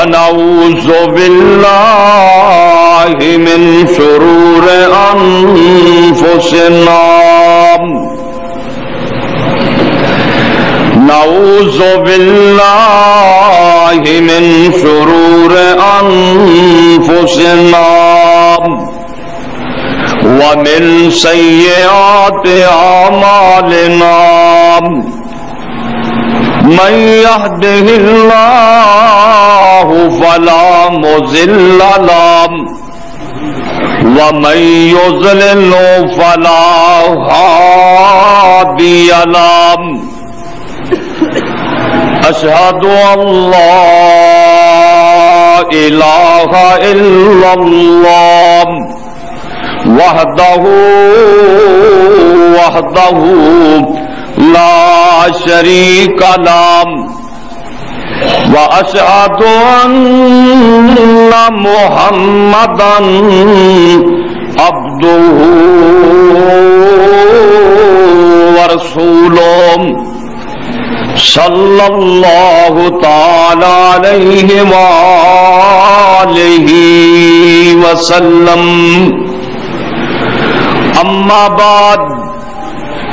ونعوذ بالله من شرور أنفسنا نعوذ بالله من شرور أنفسنا ومن سيئات أعمالنا من يهده الله فلا مضل له ومن يضلل فلا هادي له أشهد أن لا إله إلا الله وحده لا شريك له وأشهد أن محمدا عبده ورسوله صلى الله تعالى عليه وآله وسلم أما بعد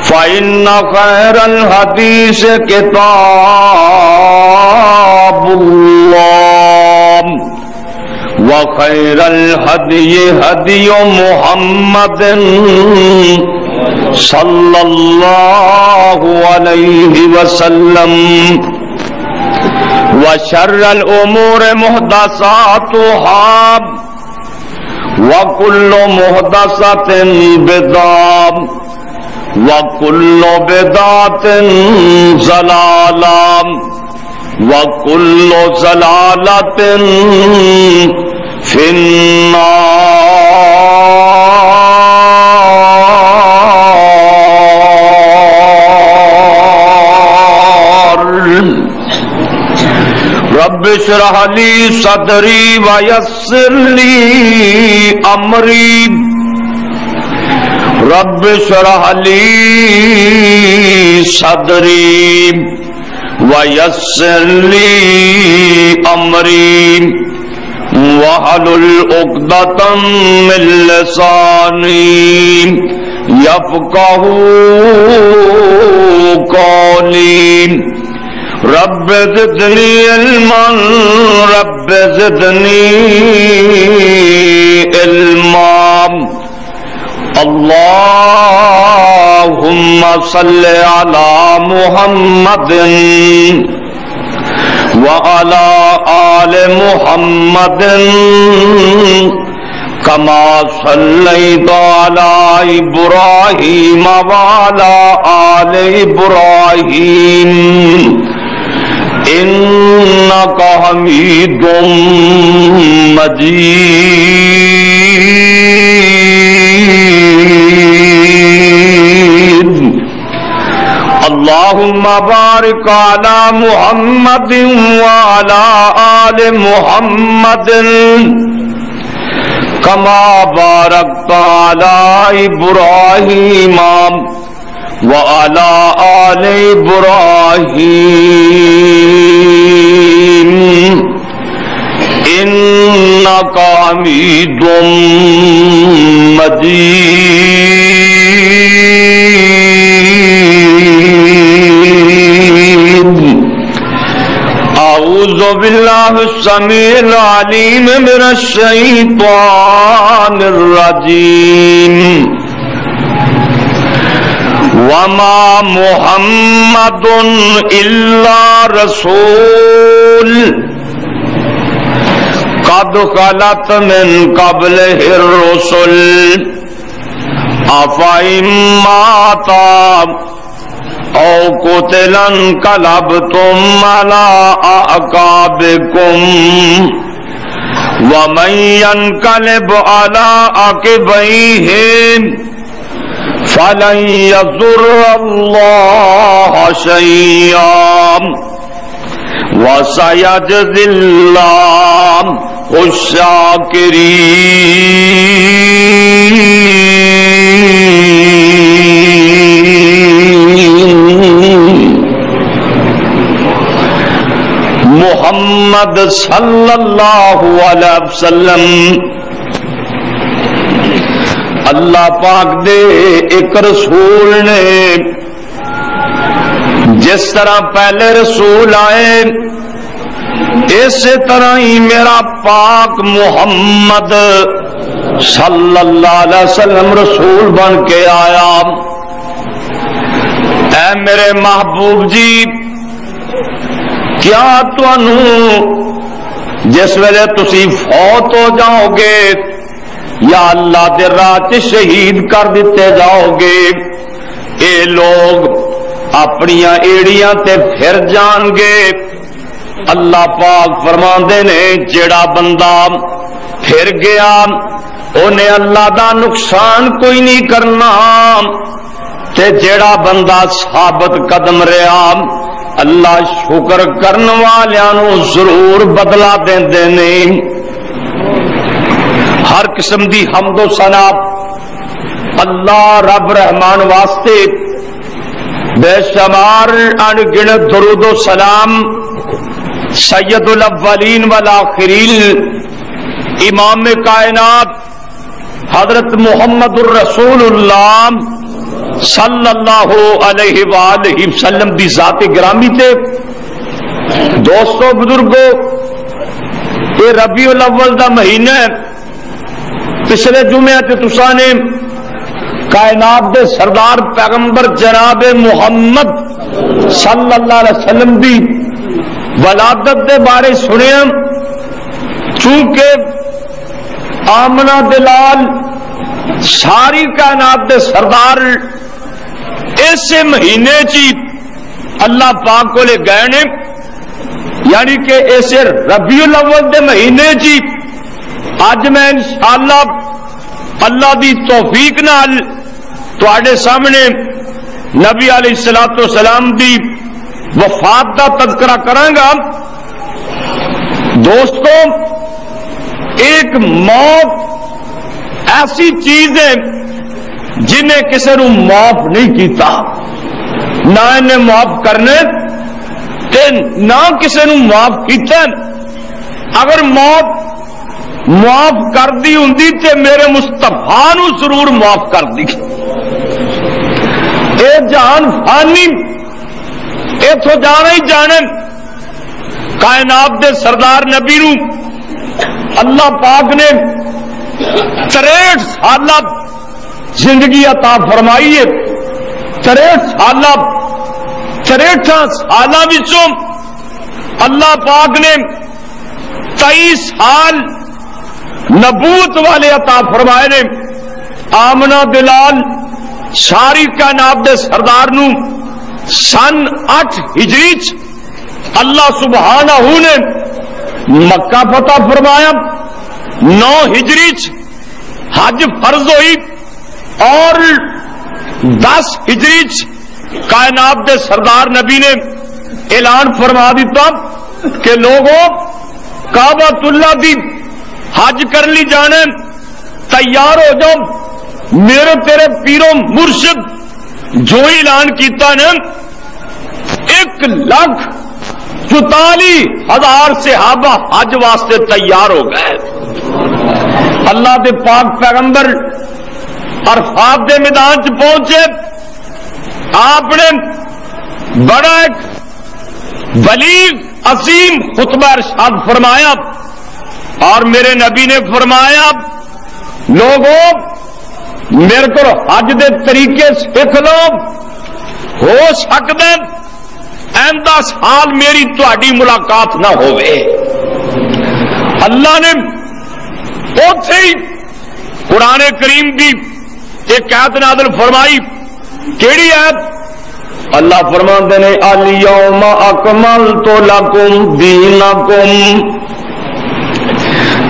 فإن خير الحديث كتاب الله وخير الهدي هدي محمد صلى الله عليه وسلم وشر الأمور محدثاتها وكل محدثة بدعة وكل بدعة ضلالة وكل ضلالة في النار رب اشرح لي صدري ويسر لي أمري رب اشرح لي صدري ويسر لي أمري واحلل عقدة من لساني يفقهوا قولي رب زدني علما رب زدني علما اللهم صل على محمد وعلى آل محمد كما صليت على إبراهيم وعلى آل إبراهيم إنك حميد مجيد اللهم بارك على محمد وعلى آل محمد كما باركت على إبراهيم وعلى آل إبراهيم إنك حميد مجيد أعوذ بالله السميع العليم من الشيطان الرجيم وما محمد إلا رسول قد خلت من قبله الرسل أفإن مات أو قتل انقلبتم على أعقابكم ومن ينقلب على عقبيه فلن يضر الله شيئا وسيجزي الله الشاكرين محمد صلی اللہ علیہ وسلم اللہ پاک دے ایک رسول نے جس طرح پہلے رسول آئے اسی طرح ہی میرا پاک محمد صلی اللہ علیہ وسلم رسول بن کے آیا۔ اے میرے محبوب جی، کیا تانوں جس ویلے تسی فوت ہو جاؤ گے یا اللہ دے راہ چ شہید کر دیتے جاؤ گے، اے لوگ اپنی ایڑیاں تے پھر جان گے؟ اللہ پاک فرماندے نے جیڑا بندہ پھر گیا انہیں اللہ دا نقصان کوئی نہیں کرنا، تے جیڑا بندہ ثابت قدم رہا اللہ شکر کرن والیاں ضرور بدلا دیندے نے۔ ہر قسم دی حمد و ثنا اللہ رب رحمان واسطے، بے شمار ان گنت درود و سلام سید الاولین والآخرین امام کائنات حضرت محمد الرسول اللہ صلی اللہ علیہ وآلہ وسلم دی ذات گرامی تے۔ دوستو بزرگو، یہ ربیع الاول دا مہینہ ہے۔ پچھلے جمعے تے تساں نے کائنات دے سردار پیغمبر جناب محمد صلی اللہ علیہ وسلم دی ولادت دے بارے سنیا، چونکہ آمنہ دلال ساری کائنات دے سردار ایسے مہینے چی اللہ پاک کو لے گئے نے، یعنی کہ ایسے ربیع الاول دے مہینے چی اج میں انشاءاللہ اللہ دی توفیق نال تواڈے سامنے نبی علیہ الصلوۃ والسلام دی وفات دا تذکرہ کراں گا۔ دوستو، ایک موت ایسی چیز ہے جنہیں کسی نو معاف نہیں کیتا، نہ انہیں معاف کرنے تے نہ کسی نو معاف کیتا۔ اگر موت معاف کر دی ہوندی تے میرے مصطفیٰ نو ضرور معاف کر دی۔ اے جان فانی ایتھوں جانا ہی جانے، کائنات دے سردار نبی نو اللہ پاک نے 63 سالہ زندگی عطا فرمائی ہے۔ 63 سالہ 63 سالہ وچوں اللہ پاک نے 23 سال نبوت والے عطا فرمائے نے۔ آمنہ دلال ساری کائنات دے سردار نو سن 8 ہجری چ اللہ سبحانہ نے مکہ فتح فرمایا، 9 ہجری چ حج فرض ہوئی، اور 10 ہجری چ کائنات دے سردار نبی نے اعلان فرما دیتا کہ لوگوں کعبۃ اللہ دی حج کر لی جانے، تیار ہو جاؤ۔ میرے تیرے پیروں مرشد جو اعلان کیتا نے 1,44,000 صحابہ حج واسطے تیار ہو گئے۔ اللہ دے پاک پیغمبر عرفات دے میدان چ پہنچے، آپ نے بڑا ایک بلیغ عظیم خطبہ ارشاد فرمایا، اور میرے نبی نے فرمایا لوگوں میرے کو حج دے طریقے سکھ لو، ہو سکتا آئندہ سال میری تہاڈی ملاقات نہ ہوئے۔ اللہ نے اوتھے ہی قرآن کریم دی ایک آیت نازل فرمائی۔ کیڑی آیت؟ اللہ فرماندے نے الیوم اکملت لکم دینکم،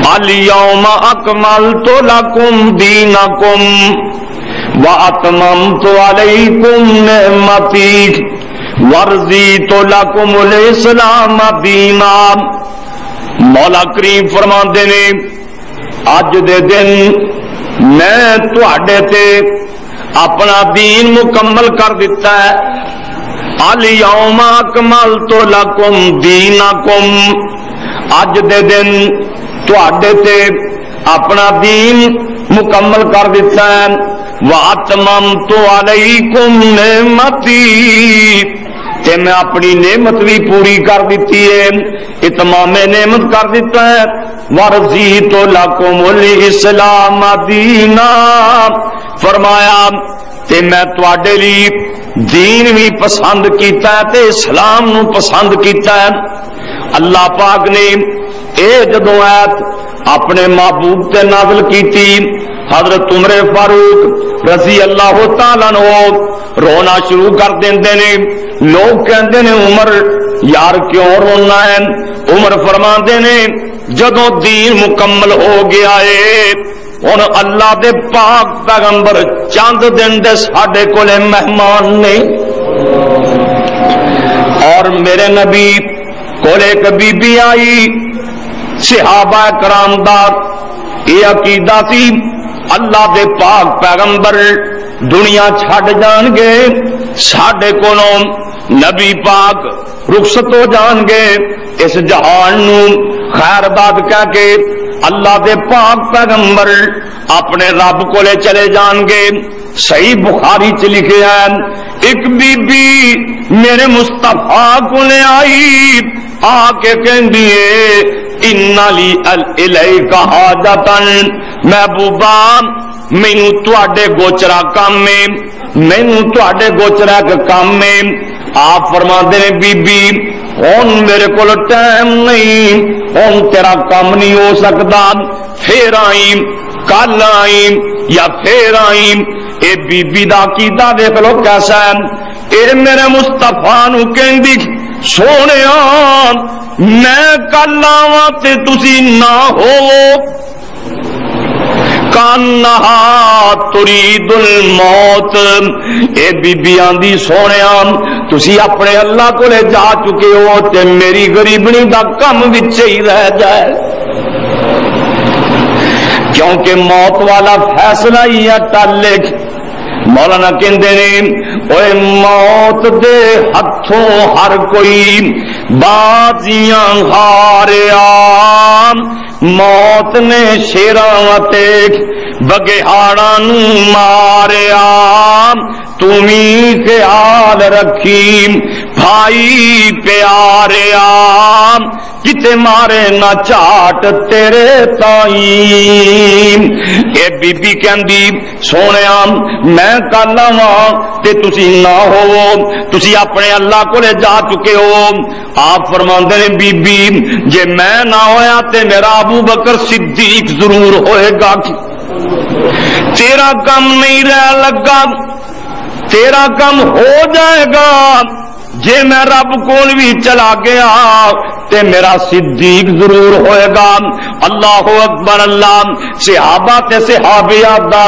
الیوم اکملت لکم دینکم واتممت علیکم نعمتی ورضیت لکم الاسلام دینا۔ مولا کریم فرماندے نے اج دے دن میں تواڈے تے اپنا دین مکمل کر دیتا ہے، الیوم اکملت لکم دینکم، اج دے دن تواڈے تے اپنا دین مکمل کر دیتا ہے، واتممت علیکم نعمتی، تے میں اپنی نعمت بھی پوری کر دیتی ہے، اتمام نعمت کر دیتا ہے، ورضیت لکم الاسلام دینا، فرمایا تے میں تواڈے لیے دین بھی پسند کیتا ہے تے اسلام نو پسند کیتا ہے۔ اللہ پاک نے اے جدوں آیت اپنے محبوب تے نازل کیتی، حضرت عمر فاروق رضی اللہ تعالیٰ عنہ رونا شروع کر دیندے نے۔ لوگ کہندے نے عمر یار کیوں رونا ہے؟ عمر فرماندے نے جدوں دین مکمل ہو گیا ہے، ہن اللہ دے پاک پیغمبر چند دن دے ساڈے کولے مہمان نے، اور میرے نبی کولے ایک بی بی آئی، صحابہ کرام دا یہ عقیدہ سی اللہ دے پاک پیغمبر دنیا چھڈ جان گے، ساڈے کولوں نبی پاک رخصت ہو جان گے، اس جہان نو خیر باد کہہ کے اللہ دے پاک پیغمبر اپنے رب کولے چلے جان گے۔ صحیح بخاری چ لکھیا ہے ایک بی بی میرے مصطفیٰ کولے آئی، آ کے کہندی ہے ان لی الیک حاجتن، محبوبہ مینوں تواڈے گوچرا کام میں، مینوں تواڈے گوچرا کے کام میں۔ آپ فرماندے نے بی بی ہن میرے کول ٹائم نہیں، ہن تیرا کام نہیں ہو سکدا، پھر آئی، کل آئی یا پھر آئی۔ اے بی بی دا عقیدہ دیکھ لو کیسا ہے، اے میرے مصطفیٰ نو کہندی سونیا میں کل آواں تے تسی نہ ہوو، کانہا ترید الموت، اے بی بی آندی سونیا تسی اپنے اللہ کو لے جا چکے ہو تے میری غریبنی دا کم وچ ہی رہ جائے، کیونکہ موت والا فیصلہ ہی ہے ٹالے۔ مولانا کہندے نے اوے موت دے ہتھوں ہر کوئی بازیاں ہاریا، موت نے شیراں تے بگیاڑاں نو ماریا، تمی خیال رکھی بھائی پیاریا، کتے مارے نہ چاٹ تیرے تائیں۔ اے بی بی کہندی سونیا میں کل آواں تے تسی نہ ہوو، تسی اپنے اللہ کو لے جا چکے ہو۔ آپ فرماندے نے بی بی جے میں نہ ہویا تے میرا ابو بکر صدیق ضرور ہوئے گا، تیرا کم نہیں رہ لگا، تیرا کم ہو جائے گا، جے میں رب کول بھی چلا گیا تے میرا صدیق ضرور ہوئے گا۔ اللہ اکبر اللہ، صحابہ تے صحابیات دا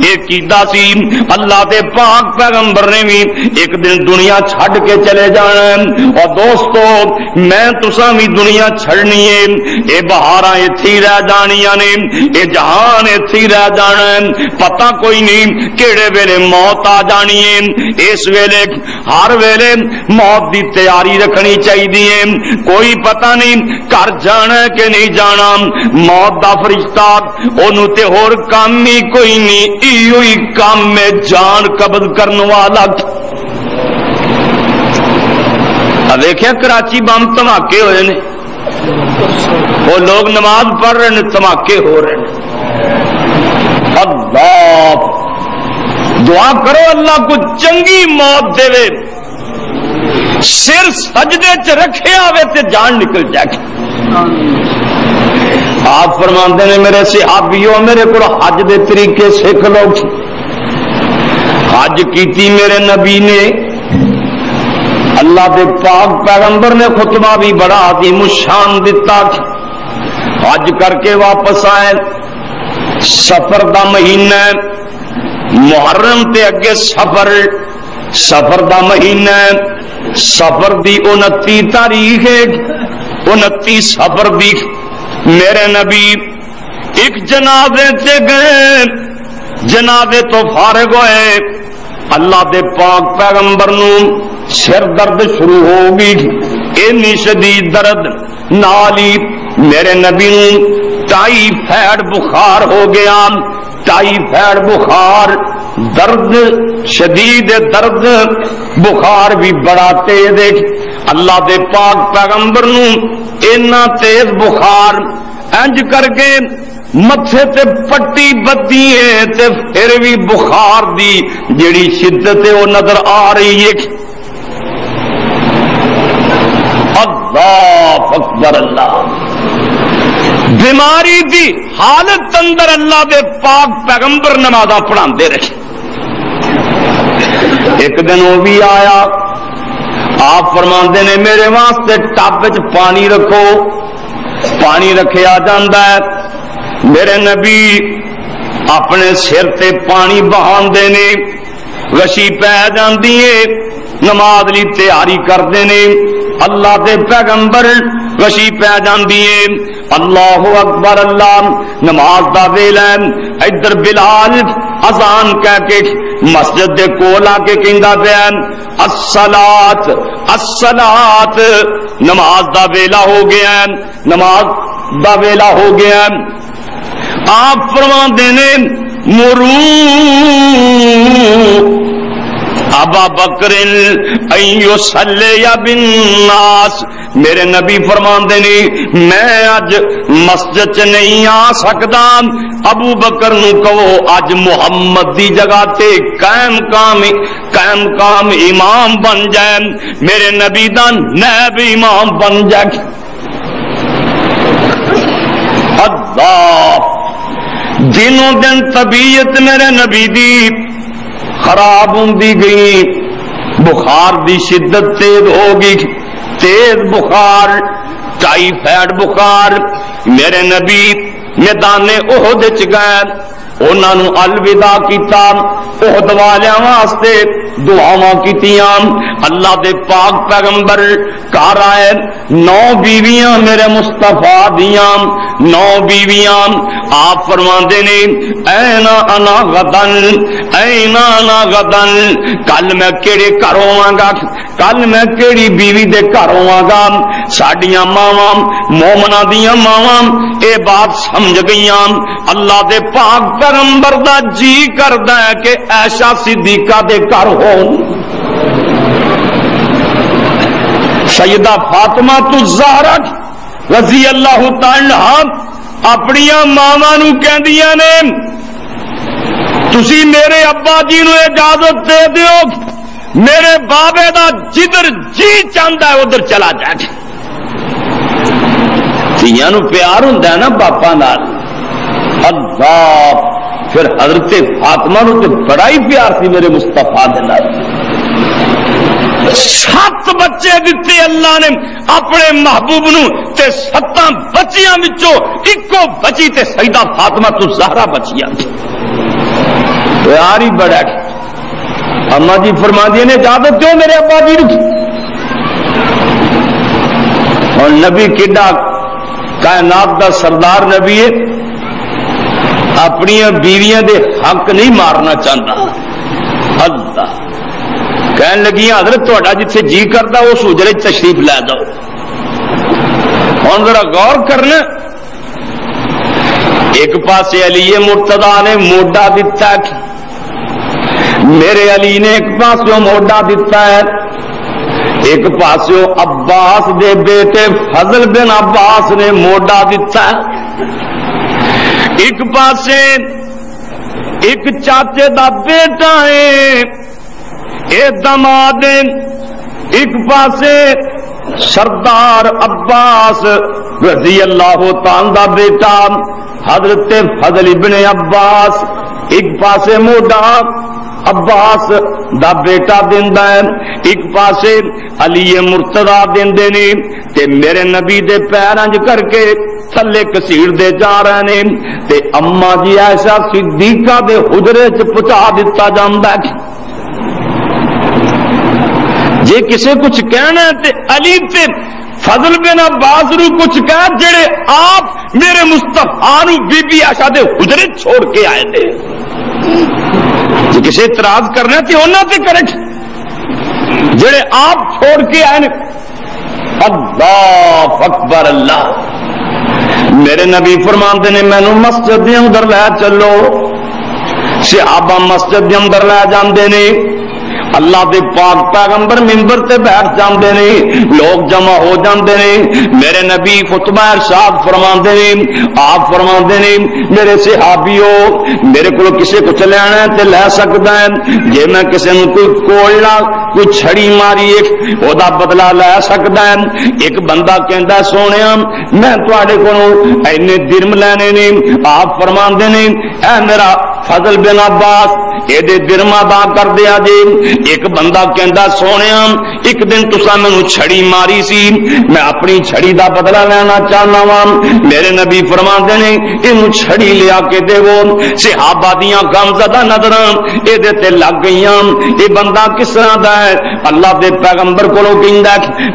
ایک عقیدہ سی اللہ دے پاک پیغمبر نے بھی ایک دن دنیا چھڈ کے چلے جانا ہے، اور دوستو میں تساں بھی دنیا چھڑنی ہے، اے بہاراں ایتھے رہ جانیاں نے، اے جہان ایتھے رہ جانا ہے، پتہ کوئی نہیں کیڑے ویلے موت آ جانی ہے۔ اس ویلے ہر ویلے موت دی تیاری رکھنی چاہیے، کوئی پتہ نہیں گھر جانا ہے کہ نہیں جانا، موت دا فرشتہ اونوں تے ہور کام ہی کوئی نہیں، ایو ہی کام میں جان قبض کرنے والا۔ دیکھیں کراچی بم دھماکے ہوئے نے، وہ لوگ نماز پڑھ رہے ہیں، دھماکے ہو رہے ہیں۔ اللہ دعا کرو اللہ کو چنگی موت دے، سر سجدے چ رکھے آوے تے جان نکل جائے۔ آپ فرماندے نے میرے صحابیوں میرے کو حج دے طریقے سکھ لو، حج کیتی میرے نبی نے، اللہ دے پاک پیغمبر نے خطبہ بھی بڑا عظیم الشان دیتا، حج کر کے واپس آئے، سفر دا مہینہ محرم تے اگے سفر دا مہینہ، سفر دی 29 تاریخ ہے، 29 سفر دی میرے نبی ایک جنازے سے گئے، جنازے تو فارغ ہوئے، اللہ دے پاک پیغمبر نو سر درد شروع ہو گئی، اینی شدید درد نالی میرے نبی نوں ٹائیفائڈ بخار ہو گیا، ٹائیفائڈ بخار درد شدید درد بخار بھی بڑا تیز ہے۔ اللہ دے پاک پیغمبر نوں اینا تیز بخار انج کر کے متھے تے پٹی بدی ہے تے پھر بھی بخار دی جڑی شدت ہے وہ نظر آ رہی ہے۔ اللہ اکبر، اللہ بیماری دی حالت اندر اللہ دے پاک پیغمبر نمازاں پڑھاندے رہے۔ ایک دن وہ بھی آیا، آپ فرماندے نے میرے واسطے ٹب وچ پانی رکھو، پانی رکھیا جاندا ہے، میرے نبی اپنے سر تے پانی بہاندے نے، غشی پہ جاندی ہے، نماز لی تیاری کردے نے، اللہ دے پیغمبر غشی پہ جاندی ہے، اللہ اکبر، اللہ نماز دا ویلا ہے، ادھر بلال اذان کہہ کے مسجد دے کول آ کے کہندا پیا الصلاۃ الصلاۃ، نماز دا ویلا ہو گیا ہے، نماز دا ویلا ہو گیا ہے۔ آپ فرماندے نے مرو ابا بکر ان یصلی بالناس، میرے نبی فرماندے نے میں اج مسجد چ نہیں آ سکدا، ابو بکر نو کہو اج محمد دی جگہ تے قائم قام امام بن جائے، میرے نبی دا نائب امام بن جائے۔ اللہ دنوں دن طبیعت میرے نبی دی خراب ہوندی گئی، بخار دی شدت تیز ہو گئی، تیز بخار ٹائیفائڈ بخار۔ میرے نبی میدان احد وچ گئے، انہاں نوں الوداع کیتا، احد والیاں واسطے دعاواں کیتیاں، اللہ دے پاک پیغمبر گھر آئے، 9 بیویاں میرے مصطفیٰ دیاں، 9 بیویاں، آپ فرماندے نے اینا انا غدن، اینا انا غدن، کل میں کیڑے گھر ہوواں گا، کل میں کیڑی بیوی دے گھر ہوواں گا۔ ساڈیاں ماواں مومناں دیاں ماواں اے بات سمجھ گئیاں، اللہ دے پاک پیغمبر دا جی کردا ہے کہ عائشہ صدیقہ دے گھر ہون۔ سیدہ فاطمہ الزہرا رضی اللہ تعالی عنہا اپنی ماواں نوں کہندیاں نے تسی میرے ابا جی نو اجازت دے دیو، میرے بابے دا جدھر جی چاہندا ہے ادھر چلا جائے۔ دھیاں نو پیار ہوندا ہے نا باپا نال، اللہ پھر حضرت فاطمہ نو تے بڑا ہی پیار سی میرے مصطفیٰ دے نال۔ 7 بچے دیتے اللہ نے اپنے محبوب نو تے 7 بچیاں وچوں اکو بچی تے سیدہ فاطمہ الزہرا بچیاں، پیار ہی بڑا۔ اما جی فرما دیے نے اجازت دو میرے ابا جی نو، اور نبی کیڈا کائنات دا سردار نبی ہے، اپنی بیویاں دے حق نہیں مارنا چاہتا۔ اللہ کہنے لگی حضرت تہاڈا جتھے جی کردا اس حجرے تشریف لے جاؤ۔ ہن ذرا غور کرنا، ایک پاسے علی مرتضی نے موڈا دتا، میرے علی نے ایک پاسوں موڈا دتا ہے، ایک پاسوں عباس دے بیٹے فضل بن عباس نے موڈا دتا ہے، ایک پاسے ایک چاچے دا بیٹا ہے اے دماد، ایک پاسے سردار عباس رضی اللہ تعالی دا بیٹا حضرت فضل ابن عباس، ایک پاسے موڈا عباس دا بیٹا دیندا ہے، ایک پاسے علی مرتضی دیندے نے، تے میرے نبی دے پیرانج کر کے تھلے کسیڑ دے جا رہے نے، تے اما جی عائشہ صدیقہ دے حجرے چ پہنچا دتا جاندا ہے۔ جے کسے کچھ کہنا ہے تے علی تے فضل بن عباس نو کچھ کہہ جڑے آپ میرے مصطفیٰ نو بی بی عائشہ دے حجرے چھوڑ کے آئے تھے۔ جے کسے اعتراض کرنا تے انہاں تے کرے، جڑے آپ چھوڑ کے آئے. اللہ اکبر اللہ. میرے نبی فرماندے نے مینوں مسجد دے اندر لے چلو. صحابہ مسجد دے اندر لے جاندے نے. اللہ دے پاک پیغمبر منبر تے بیٹھ جاندے نے. لوگ جمع ہو جاندے نے. میرے نبی خطبہ ارشاد فرماندے نے. آپ فرماندے نے میرے صحابیو میرے کو کسے کو لینا ہے تے لے سکدا ہے. جے میں کسے نوں کوئی کولنا کوئی چھڑی ماری او دا بدلہ لے سکدا ہے. ایک بندہ کہندا سونیا میں تواڈے کولوں اینے درم لینے نے. آپ فرماندے نے اے میرا فضل بن عباس اے دے درم ادا کر دیا جی. ایک بندہ کہندا سونیا ایک دن تساں مینوں چھڑی ماری سی میں اپنی چھڑی دا بدلہ لینا چاہنا وا. میرے نبی فرماندے نے اینوں چھڑی لیا کے دیو. صحابہ دیاں غمزدہ نظراں اے دے تے لگ گئیاں. اے بندہ کس طرح دا ہے؟ اللہ دے پیغمبر کولوں کہندا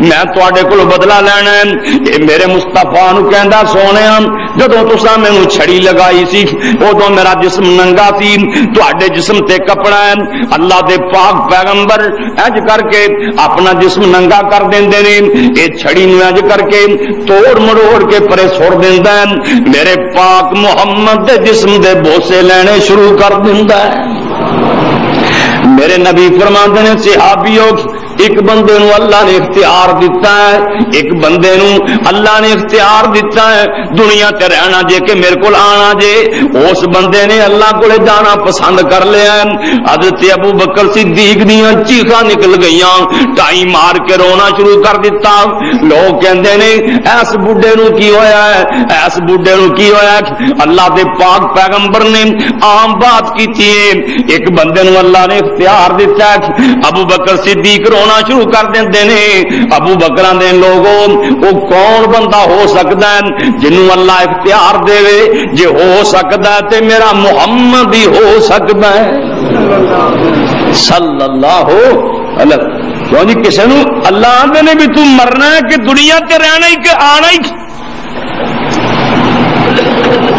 میں تواڈے کولوں بدلہ لینا ہے. اے میرے مصطفیٰ نوں کہندا سونیا جدوں تساں مینوں چھڑی لگائی سی اودوں میرا جسم ننگا سی تواڈے جسم تے کپڑا ہے. اللہ دے پاک پیغمبر اج کر کے اپنا جسم ننگا کر دیندے نے. اے چھڑی نوں اج کر کے توڑ مروڑ کے پرے سڑ دیندا ہے. میرے پاک محمد دے جسم دے بوسے لینے شروع کر دیندا ہے. میرے نبی فرماندے نے صحابیو ایک بندے نو اللہ نے اختیار دیتا ہے. ایک بندے نو اللہ نے اختیار دیتا ہے دنیا تے رہنا جے کہ میرے کول آنا جے. اس بندے نے اللہ کولے جانا پسند کر لیا ہے. حضرت ابو بکر صدیق دیاں چیخاں نکل گئیاں. ٹائی مار کے رونا شروع کر دیتا. لوگ کہندے نے اس بڈھے نو کی ہویا ہے اس بڈھے نو کی ہویا ہے. اللہ دے پاک پیغمبر نے عام بات کیتی ہے. ایک بندے نو اللہ نے اختیار دیتا ہے. ابو بکر صدیق رونا شروع کر دیندے نے. ابو بکراں دے لوگوں وہ کون بندہ ہو سکتا ہے جنوں اللہ اختیار دے جے ہو سکتا ہے تے میرا محمد ہی ہو سکتا ہے صلی اللہ علیہ. کیوں جی کسے نوں اللہ آندے نے بھی تم مرنا ہے کہ دنیا تے رہنا ہی کہ آنا ہی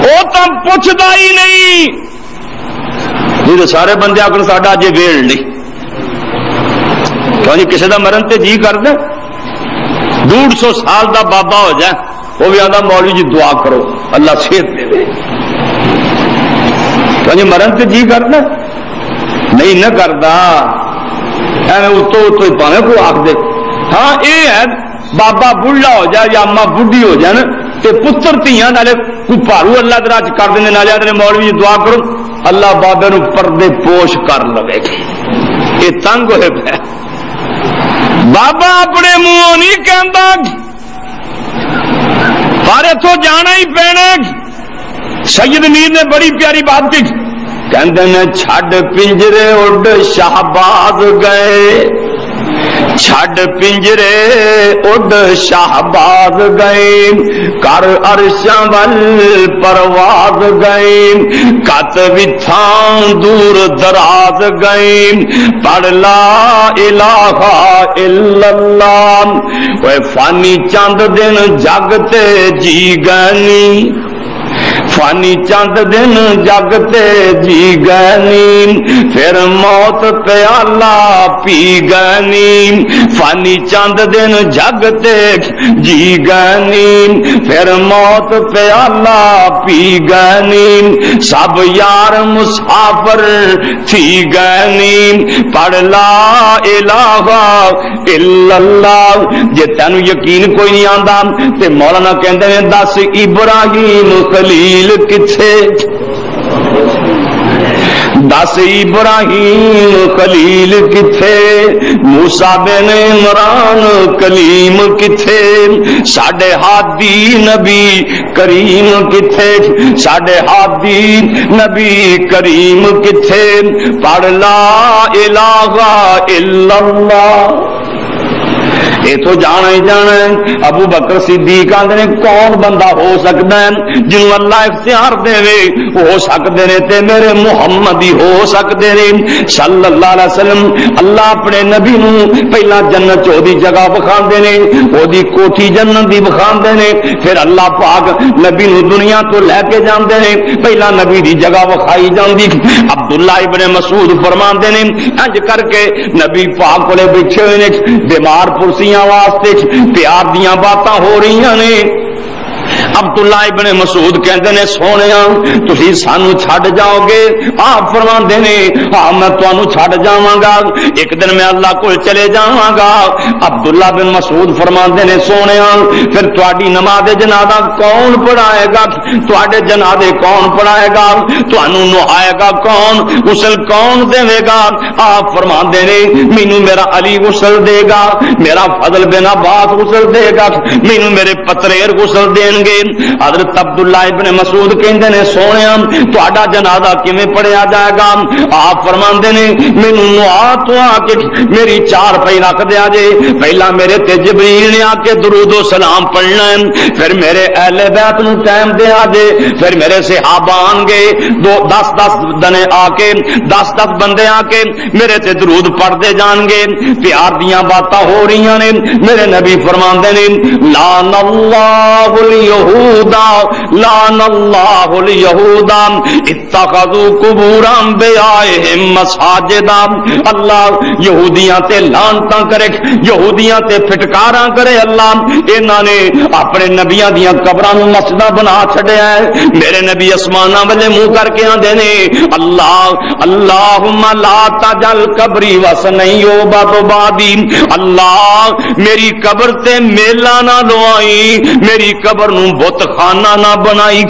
وہ تو پوچھتا ہی نہیں. جی سارے بندے آخر ساڈا اجے ویل نہیں. کیوں جی کسی کا مرن تے جی کر دے 150 سال دا بابا ہو جائے وہ بھی آدھا مولوی جی دعا کرو اللہ صحت دے دے. کیوں جی مرن تے جی کر دے نہیں نہ کرتا اتو اتو ہی پاوے کوئی آخ دے. ہاں یہ ہے بابا بڑھا ہو جائے یا اما بڑھی ہو جائے تے پتر دھیاں نالے کوئی بھارو اللہ دے راہ کر دیں نالے آدھے مولوی جی دعا کرو اللہ بابے نو پردے پوش کر لوے گی. یہ تنگ ہوئے پہ بابا اپنے منہ نہیں کہندا پر اتوں جانا ہی پینا. سید میر نے بڑی پیاری بات کی کہندے نے چھڈ پنجرے اڈ شہباز گئے. چھڈ پنجرے اڈ شہباز گئے کر عرشاں ول پرواز گئے. کت وتھاں دور دراز گئے پڑھ لا الہ الا اللہ. اوے فانی چند دن جگ تے جی گئے فانی چند دن جگ تے جی گئے پھر موت پیالہ پی گئے. فانی چند دن جگ تے جی گئے پھر موت پیالہ پی گئے. سب یار مسافر تھی گئے پڑھ لا الہ الا اللہ. جے تینوں یقین کوئی نہیں آندا تے مولانا کہندے نے دس ابراہیم خلیل کتھے دس ابراہیم خلیل کتھے موسیٰ بن عمران کلیم کتھے ساڈے ہادی نبی کریم کتھے ساڈے ہادی نبی کریم کتھے پڑھ لا الہ الا اللہ. یہ تو جانا ہی جانا ہے۔ ابو بکر صدیق آندے نے کون بندہ ہو سکتا ہے جنہوں اللہ اختیار دے ہو سکتے نے تے میرے محمد ہی ہو سکتے نے صلی اللہ علیہ وسلم۔ اللہ اپنے نبی نو پہلا جنت چودی جگہ بخاندے نے، اودی کوٹھی جنت دی بخاندے نے، پھر اللہ پاک نبی نو دنیا تو لے کے جاندے نے، پہلا نبی دی جگہ بخائی جاندی۔ عبداللہ ابن مسعود فرماندے نے انج کر کے نبی پاک کولے بیٹھے ہوئے نے، بیمار پرسیاں واسطے پیار دیاں باتاں ہو رہی نے۔ عبداللہ ابن مسعود کہندے نے سونیا تسی سانو چھڈ جاؤ گے؟ آپ فرماندے نے ہاں میں تانوں چھڈ جاواں گا، ایک دن میں اللہ کول چلے جاواں گا۔ عبداللہ بن مسعود فرماندے نے سونیا پھر تہاڈی نماز جنازہ کون پڑھائے گا؟ تہاڈے جنازے کون پڑھائے گا؟ تانوں نہائے گا کون؟ غسل کون دے گا؟ آپ فرماندے نے مینوں میرا علی غسل دے گا، میرا فضل بن عباس غسل دے گا، مینوں میرے پتریر غسل دے گے۔ حضرت عبداللہ ابن مسعود کہندے نے سونیا تہاڈا جنازہ کیویں پڑھیا جائے گا؟ آپ فرماندے نے مینوں نوا تو آ کے میری چار پئی رکھ دیا جے، پہلا میرے تے جبریل نے آ کے درود و سلام پڑھنا ہے، پھر میرے اہل بیت نو ٹائم دیا جے، پھر میرے صحابہ آن گے 10 دنے آ کے 10 بندے آ کے میرے تے درود پڑھتے جان گے، پیار دیاں باتاں ہو رہی نے۔ میرے نبی فرماندے نے لعن اللہ الیہودا لعن اللہ الیہودا اتخذوا قبور انبیائہم مساجدا۔ اللہ یہودیاں تے لعنتاں کرے، یہودیاں تے پھٹکاراں کرے، اللہ انہاں نے اپنے نبیاں دیاں قبراں نوں مسجداں بنا چھڈیا ہے۔ میرے نبی اسماناں والے منہ کر کے آندے نے اللہ اللہم لا تجعل قبری وثنا یعبد بعدی، اللہ میری قبر تے میلہ نہ لوائی، میری قبر نوں بت خانہ نہ بنائی۔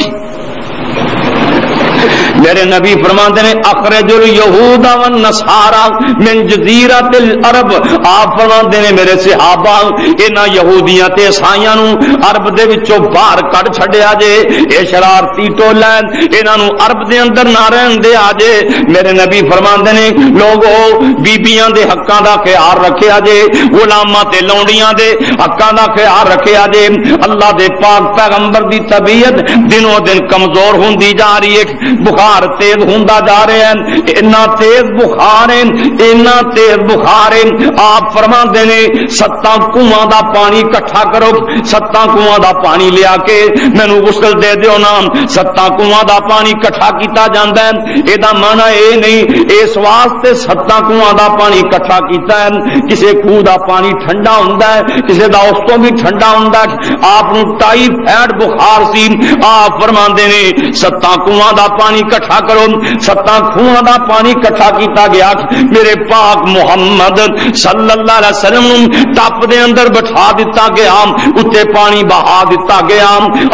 میرے نبی فرماندے نے اخرج الیہود والنصارى من جزیرۃ العرب۔ آپ فرماندے نے میرے صحابہ انہاں یہودیاں تے عیسائیاں نوں عرب دے وچوں باہر کڈ چھڈیا جے، اے شرارتی ٹولا انہاں نوں عرب دے اندر نہ رہن دیا جے۔ میرے نبی فرماندے نے لوگو بیبییاں دے حقاں دا خیال رکھیا جے، غلاماں تے لونڈیاں دے حقاں دا خیال رکھیا جے۔ اللہ دے پاک پیغمبر دی طبیعت دنوں دن کمزور ہوندی جا رہی ہے، بخار تیز ہوندا جا رہا ہے، اتنا تیز بخار ہے، اتنا تیز بخار ہے۔ آپ فرماندے نے 7 کنواں دا پانی اکٹھا کرو، 7 کنواں دا پانی لیا کے مینوں غسل دے دیو نا۔ 7 کنواں دا پانی اکٹھا کیتا جاندا ہے، اے دا معنی اے نہیں اس واسطے 7 کنواں دا پانی اکٹھا کیتا ہے کسے خوہ دا پانی ٹھنڈا ہوندا ہے، کسے دا اس تو بھی ٹھنڈا ہوندا ہے۔ آپ نوں ٹائیفائڈ بخار سی، آپ فرماندے نے 7 کنواں دا پانی کٹھا کرو، 7 کنواں دا پانی کٹھا کیتا گیا، میرے پاک محمد صلی اللہ علیہ وسلم ٹپ دے اندر بٹھا دیتا گیا، اتے پانی بہا دیتا گیا۔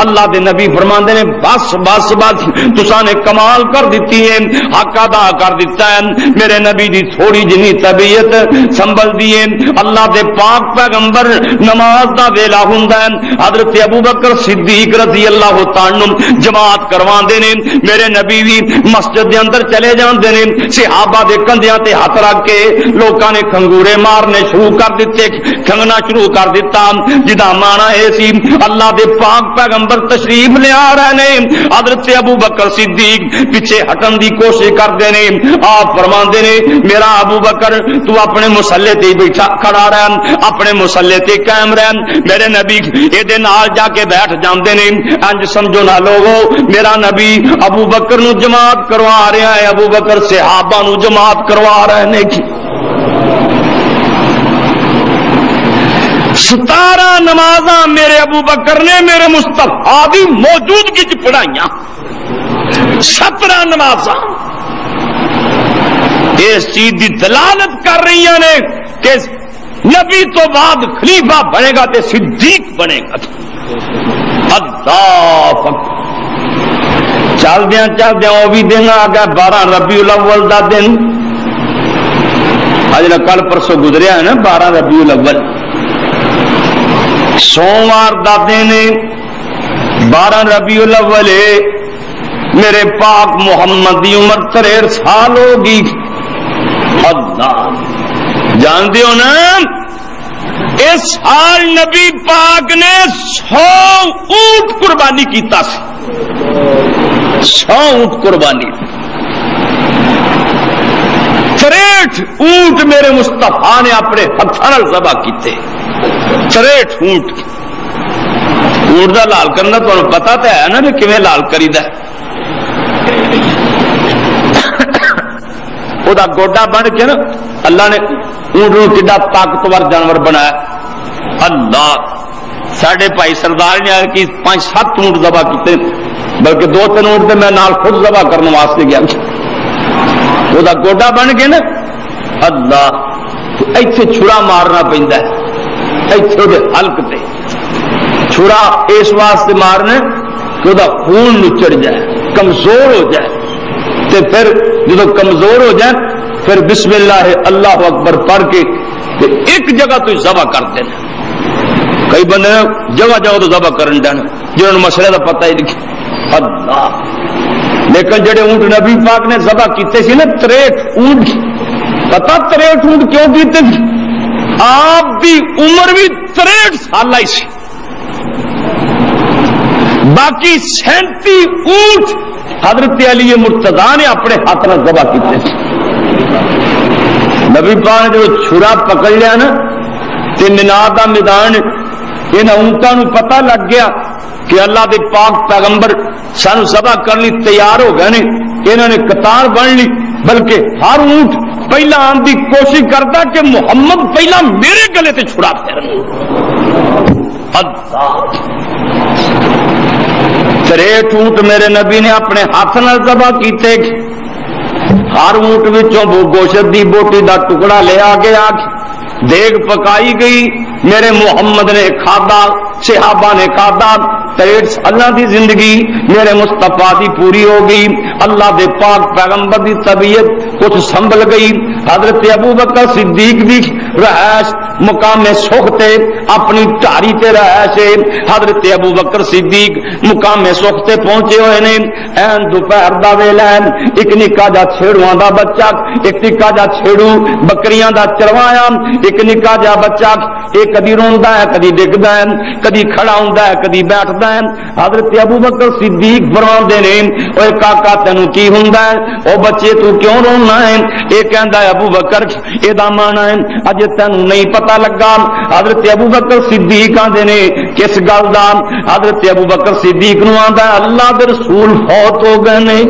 اللہ دے نبی فرماندے نے بس بس بس تساں نے کمال کر دیتی ہے، حق ادا کر دیتا ہے۔ میرے نبی دی تھوڑی جنی طبیعت سنبھل دیے، اللہ دے پاک پیغمبر نماز دا ویلا ہوندا ہے، حضرت ابوبکر صدیق رضی اللہ تعالی عنہ جماعت کرواندے نے، میرے نبی بھی مسجد دے اندر چلے جاندے نے، صحابہ دے کندھیاں تے ہاتھ رکھ کے لوکاں نے کھنگورے مارنے شروع کر دیتے، کھنگنا شروع کر دیتا، جدا مانا اے سی اللہ دے پاک پیغمبر تشریف لے آ رہے نے، حضرت ابوبکر صدیق پیچھے ہٹن دی کوشش کردے نے۔ آپ فرماندے نے میرا ابوبکر تو اپنے مصلی تے بیٹھا کھڑا رہ، اپنے مصلی تے قائم رہ۔ میرے نبی اے دے نال جا کے بیٹھ جاندے نے، انج سمجھو نہ لوگو میرا نبی ابو بکر نو جماعت کروا رہا ہے، ابو بکر صحابہ نو جماعت کروا رہے نے۔ 17 نمازاں میرے ابو بکر نے میرے مصطفیٰ دی موجودگی چ پڑھائیاں، 17 نمازاں اس چیز دی دلالت کر رہی نے کہ نبی تو بعد خلیفہ بنے گا تے صدیق بنے گا۔ اللہ چل دیا وہ بھی دن آ گیا 12 ربیع الاول دا دن، اج کل پرسوں گزریا ہے نا 12 ربیع الاول، سوموار دا دن 12 ربیع الاول، میرے پاک محمد دی عمر 63 سال ہوگی۔ اللہ جان دیو نا اس سال نبی پاک نے 100 اونٹ قربانی کیتا سی، 100 اونٹ قربانی، 63 اونٹ میرے مصطفیٰ نے اپنے ہاتھوں ذبح کیتے، 63 اونٹ۔ اونٹ دا لال کرنا تمہیں پتا تو ہے نا بھی کیویں لال کریدا ہے، وہ گوڈا بن کے نا اللہ نے اونٹ نو کڈا طاقتور جانور بنایا۔ اللہ ساڈے بھائی سردار نے کہ 5-7 اونٹ ذبح کیتے، بلکہ 2-3 اونٹ تے میں نال خود ذبح کرنے واسطے گیا، وہ گوڈا بن کے نا اللہ ایتھے چھڑا مارنا پیندا ہے، ایتھے دے حلق تے چھڑا اس واسطے مارنا کہ وہ خون نچڑ جائے، کمزور ہو جائے، تے پھر جب کمزور ہو جائے پھر بسم اللہ اللہ اکبر پڑھ کے ایک جگہ تو ذبح کر دینا۔ کئی بندے جگہ جگہ تو ذبح کرن دینا جنہوں نے مسئلے کا پتہ ہی نہیں اللہ، لیکن جڑے اونٹ نبی پاک نے ذبح کیتے سی نا 63 اونٹ، پتا 63 اونٹ کیوں کیتے تھے؟ آپ دی عمر بھی 63 سال ہی سی، باقی 37 اونٹ حضرت علی مرتضیٰ نے اپنے ہاتھ میں ذبح کیتے تھے۔ نبی پاک نے جو چھرا پکڑ لیا نا تے میدان دا میدان ان اونٹاں نو پتہ لگ گیا کہ اللہ دے پاک پیغمبر سانو ذبح کرنے تیار ہو گئے نے، انہوں نے قطار بن لی، بلکہ ہر اونٹ پہلا آن دی کوشش کرتا کہ محمد پہلا میرے گلے تے چھڑا پھیرن۔ اللہ 63 اونٹ میرے نبی نے اپنے ہاتھ نال ذبح کیتے، ہر اونٹ وچوں گوشت دی بوٹی دا ٹکڑا لیا گیا، دیگ پکائی گئی، میرے محمد نے کھادا، صحابہ نے کھادا، 63 سالہ دی زندگی میرے مصطفیٰ دی پوری ہو گئی، اللہ دے پاک پیغمبر دی طبیعت کچھ سنبھل گئی۔ حضرت ابو بکر صدیق دی رہائش مقام سخ تے اپنی ٹاری تے رہائش، حضرت ابو بکر صدیق مقام سخ تے پہنچے ہوئے نے، این دوپہر دا ویلا ہے، ایک نکا جا چھیڑواں دا بچہ، ایک نکا جا چھیڑو بکریاں دا چروایا، ایک نکا جا بچہ ایک کدی روندا ہے، کدی ڈگدا ہے، کدی کھڑا ہوندا ہے، کدی بیٹھدا ہے۔ حضرت ابو بکر صدیق فرماندے نے اوے کاکا تینوں کی ہوندا ہے، او بچے تو کیوں رونا ہے؟ اے کہندا ہے ابو بکر اے دا مانا ہے اج تینوں نہیں پتہ لگا۔ حضرت ابو بکر صدیق آندے نے کس گل دا؟ حضرت ابو بکر صدیق نو آندا ہے اللہ دے رسول فوت ہو گئے نے،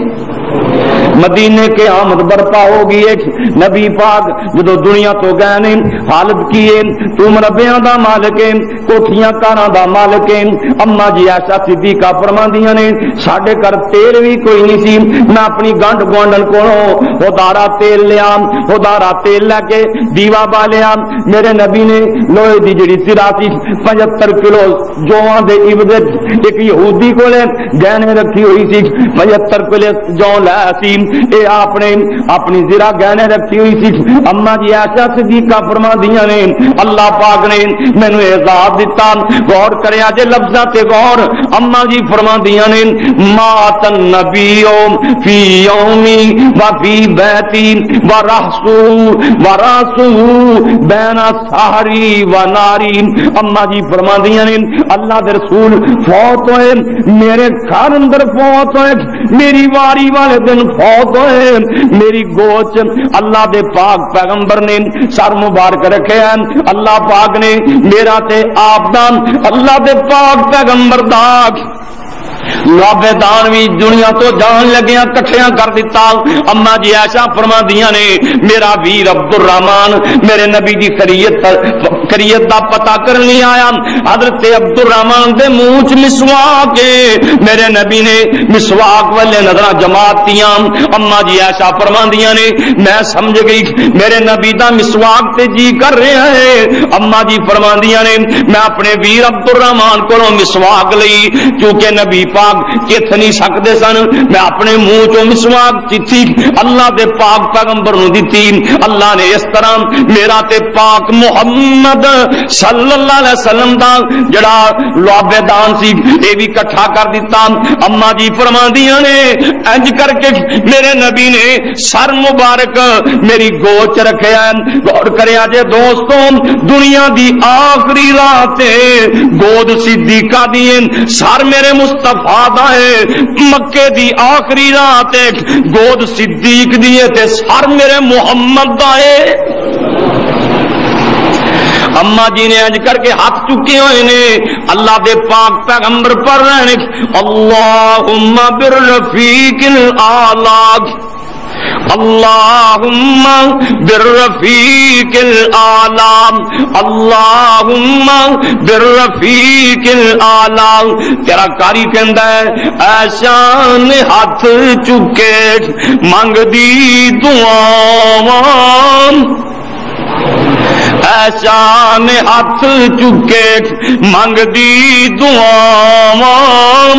مدینے کے آمد برپا ہوگی، ایک نبی پاک جدو دنیا تو گئے نے حالت کیے تو مربیاں دا مالک ہے، کوٹھیاں کاراں دا مالک ہے۔ اما جی عائشہ صدیقہ فرماندیاں نے ساڈے گھر تیل بھی کوئی نہیں سی، میں اپنی گنڈ گوانڈن کولوں ہدارا تیل لیا، ہدارا تیل لے کے دیوا بالیا، میرے نبی نے لوہے دی جڑی سرا سی 75 کلو جواں دے عوض ایک یہودی کولے گہنے رکھی ہوئی سی، 75 کلو جو لے سی، اے آپ نے اپنی زرا گہنے رکھی ہوئی سی۔ اما جی عائشہ صدیقہ فرماندیاں نے اللہ پاک نے مینوں اعزاز دیتا، غور کریا جے لفظاں تے غور۔ اما جی فرماندیاں نے مات النبی فی یومی و فی بیتی و راسو بین سحری و ناری۔ اما جی فرماندیاں نے اللہ دے رسول فوت ہوئے، میرے گھر اندر فوت ہوئے، میری واری والے دن فوت ہوئے، میری گوچ اللہ دے پاک پیغمبر نے سر مبارک رکھے ہیں، اللہ پاک نے میرا تے آپ دا اللہ دے پاک پیغمبر دا لابے دان بھی دنیا تو جان لگیاں کٹھیاں کر دیتا۔ اما جی عائشہ فرماندیاں نے میرا ویر عبد الرحمان میرے نبی دی خریت دا پتہ کرنے آیا، حضرت عبد الرحمان دے منہ چ مسواک میرے نبی نے مسواک والے نظراں جماعتیاں۔ اما جی عائشہ فرماندیاں نے میں سمجھ گئی میرے نبی دا مسواک تے جی کر رہا ہے۔ اما جی فرماندیاں نے میں اپنے ویر عبد الرحمان کولوں مسواک لئی، کیونکہ نبی پاک کت نہیں سکتے سن. میں اپنے منہ چوں مسواک چیتی اللہ دے پاک پیغمبر نو دتی. اللہ نے اس طرح میرا تے پاک محمد صلی اللہ علیہ وسلم دا جڑا لعاب دان سی اے بھی کٹھا کر دیتا. اما جی فرماندیاں نے انج کر کے میرے نبی نے سر مبارک میری گود چ رکھیا. غور کریا جے دوستوں, دنیا دی آخری رات گود صدیقہ دی, سر میرے مصطفیٰ دا ہے. مکے دی آخری رات گود صدیق دی تے سر میرے محمد دا ہے. اما جی نے انج کر کے ہاتھ چکے ہوئے نے اللہ دے پاک پیغمبر پر رہنے اللہم بالرفیق الاعلی, اللہم بالرفیق الاعلی, اللہم بالرفیق الاعلی. تیرا کاری کہندا ہے ایشان ہاتھ چکے منگ دی دعاواں, ایشان ہاتھ چکے منگ دی دعاواں.